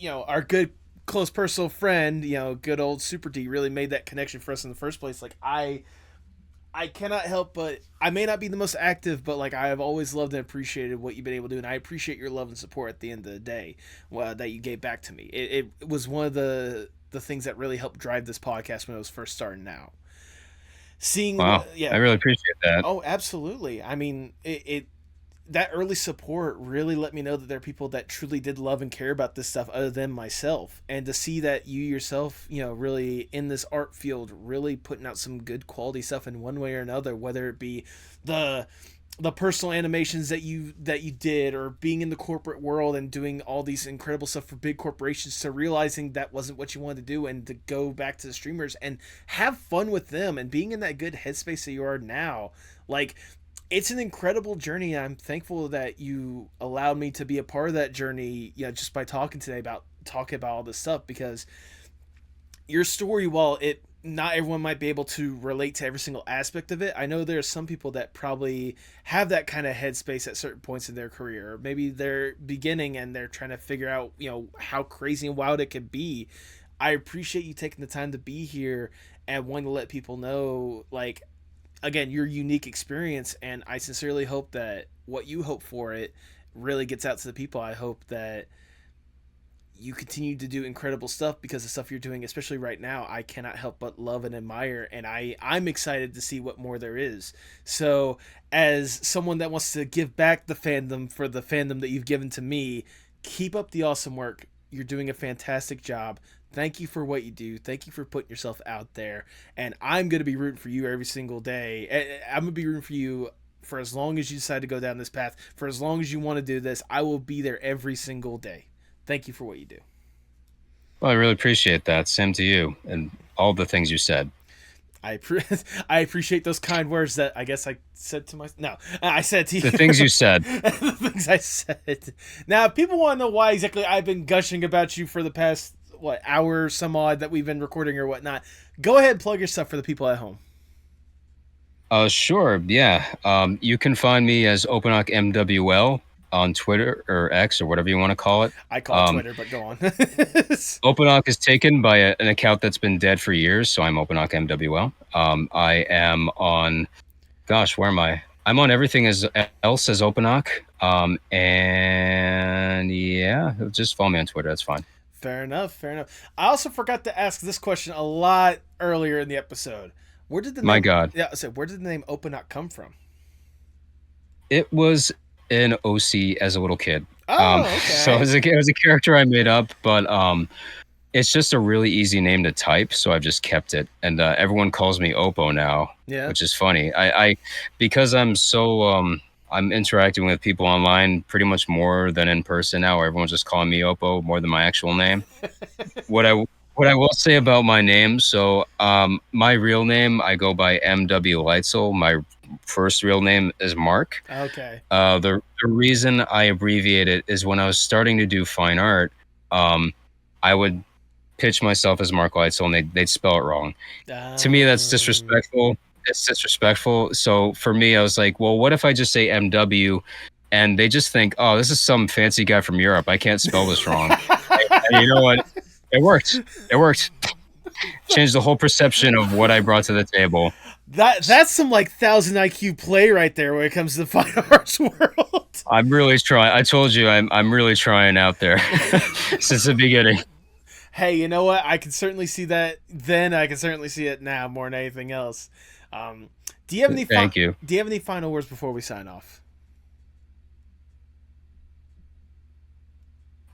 our good close personal friend, good old Super D really made that connection for us in the first place. Like I cannot help but I may not be the most active, but like I have always loved and appreciated what you've been able to do, and I appreciate your love and support at the end of the day that you gave back to me. It was one of the things that really helped drive this podcast when it was first starting out. Seeing Wow, what, I yeah, really appreciate that. oh, absolutely. I mean, it that early support really let me know that there are people that truly did love and care about this stuff other than myself. And to see that you yourself, really in this art field, really putting out some good quality stuff in one way or another, whether it be the the personal animations that you did, or being in the corporate world and doing all these incredible stuff for big corporations, to realizing that wasn't what you wanted to do and to go back to the streamers and have fun with them and being in that good headspace that you are now. Like, it's an incredible journey. I'm thankful that you allowed me to be a part of that journey, just by talking about all this stuff, because your story, while it not everyone might be able to relate to every single aspect of it, I know there are some people that probably have that kind of headspace at certain points in their career. Or maybe they're beginning and they're trying to figure out, how crazy and wild it could be. I appreciate you taking the time to be here and wanting to let people know, like, again, your unique experience. And I sincerely hope that what you hope for it really gets out to the people. I hope that you continue to do incredible stuff, because the stuff you're doing, especially right now, I cannot help but love and admire, and I'm excited to see what more there is. So, as someone that wants to give back the fandom for the fandom that you've given to me, keep up the awesome work. You're doing a fantastic job. Thank you for what you do. Thank you for putting yourself out there. And I'm going to be rooting for you every single day. I'm going to be rooting for you for as long as you decide to go down this path. For as long as you want to do this, I will be there every single day. Thank you for what you do. Well, I really appreciate that. Same to you and all the things you said. I pre- I appreciate those kind words that I guess I said to my no, I said to The you. things you said. The things I said. Now, if people want to know why exactly I've been gushing about you for the past hour some odd that we've been recording or whatnot, go ahead and plug your stuff for the people at home. Sure. Yeah. You can find me as Oponok MWL on Twitter or X or whatever you want to call it. I call it Twitter, but go on. Oponok is taken by an account that's been dead for years, so I'm Oponok MWL. I am on, gosh, where am I? I'm on everything else as Oponok. And yeah, just follow me on Twitter. That's fine. Fair enough. Fair enough. I also forgot to ask this question a lot earlier in the episode. Where did the My name? God. Yeah, so where did the name Oponok come from? It was in OC as a little kid. Oh, So okay. it was a character I made up, but it's just a really easy name to type, so I've just kept it. And everyone calls me Oppo now, Yeah. which is funny. I because I'm so I'm interacting with people online pretty much more than in person now. Everyone's just calling me Oppo more than my actual name. What I what I will say about my name, so my real name I go by MW Leitzel. My first real name is Mark. Okay. The reason I abbreviate it is when I was starting to do fine art, I would pitch myself as Mark Leitzel and they'd spell it wrong. To me, that's Um, disrespectful. It's disrespectful. So for me, I was like, well, what if I just say MW and they just think, oh, this is some fancy guy from Europe. I can't spell this wrong. And you know what? It worked. It worked. Changed the whole perception of what I brought to the table. that's some like 1,000 IQ play right there when it comes to the fine arts world. I'm really trying. I told you I'm really trying out there since the beginning. Hey, you know what? I can certainly see that then. I can certainly see it now more than anything else. Um, do you have any Thank you. do you have any final words before we sign off?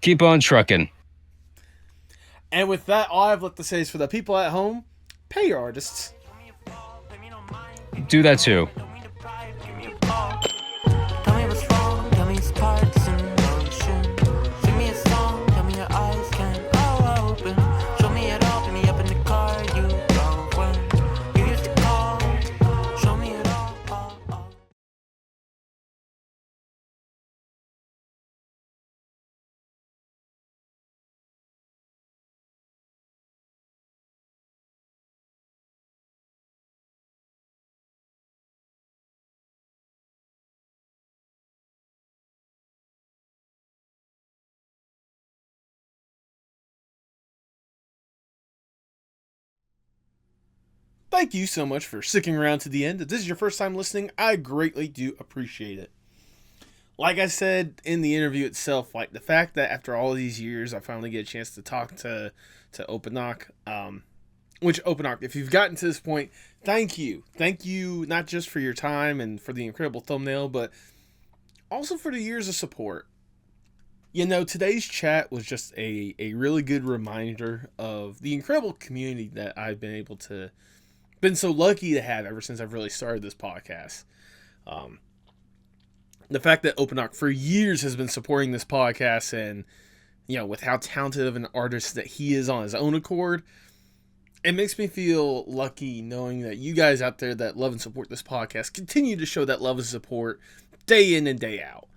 Keep on trucking. And with that, all I've left to say is for the people at home, pay your artists. Do that too. Thank you so much for sticking around to the end. If this is your first time listening, I greatly do appreciate it. Like I said in the interview itself, like the fact that after all these years, I finally get a chance to talk to Oponok. Which Oponok, if you've gotten to this point, thank you not just for your time and for the incredible thumbnail, but also for the years of support. You know, today's chat was just a really good reminder of the incredible community that I've been so lucky to have ever since I've really started this podcast. Um, the fact that Oponok for years has been supporting this podcast, and you know, with how talented of an artist that he is on his own accord, it makes me feel lucky knowing that you guys out there that love and support this podcast continue to show that love and support day in and day out.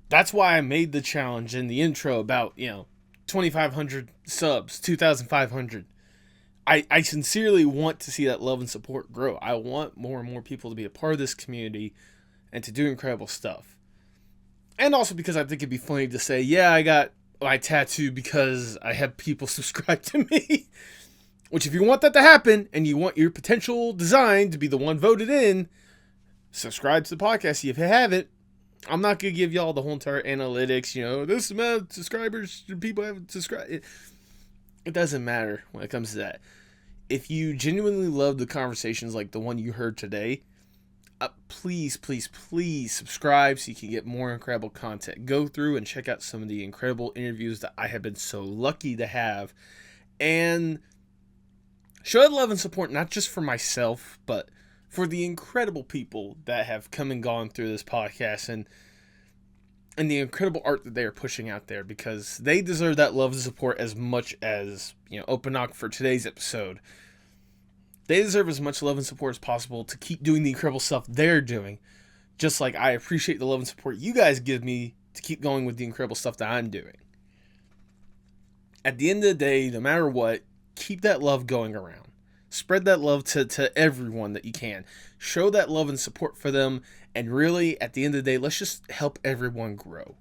That's why I made the challenge in the intro about, 2,500 subs, 2,500. I sincerely want to see that love and support grow. I want more and more people to be a part of this community and to do incredible stuff. And also because I think it'd be funny to say, yeah, I got my tattoo because I have people subscribe to me. Which, if you want that to happen and you want your potential design to be the one voted in, subscribe to the podcast if you haven't. I'm not going to give y'all the whole entire analytics, this amount of subscribers, people haven't subscribed. It doesn't matter when it comes to that. If you genuinely love the conversations like the one you heard today, please, please, please subscribe so you can get more incredible content. Go through and check out some of the incredible interviews that I have been so lucky to have. And show that love and support not just for myself, but for the incredible people that have come and gone through this podcast and the incredible art that they are pushing out there, because they deserve that love and support as much as, Oponok for today's episode. They deserve as much love and support as possible to keep doing the incredible stuff they're doing, just like I appreciate the love and support you guys give me to keep going with the incredible stuff that I'm doing. At the end of the day, no matter what, keep that love going around. Spread that love to everyone that you can. Show that love and support for them. And really, at the end of the day, let's just help everyone grow.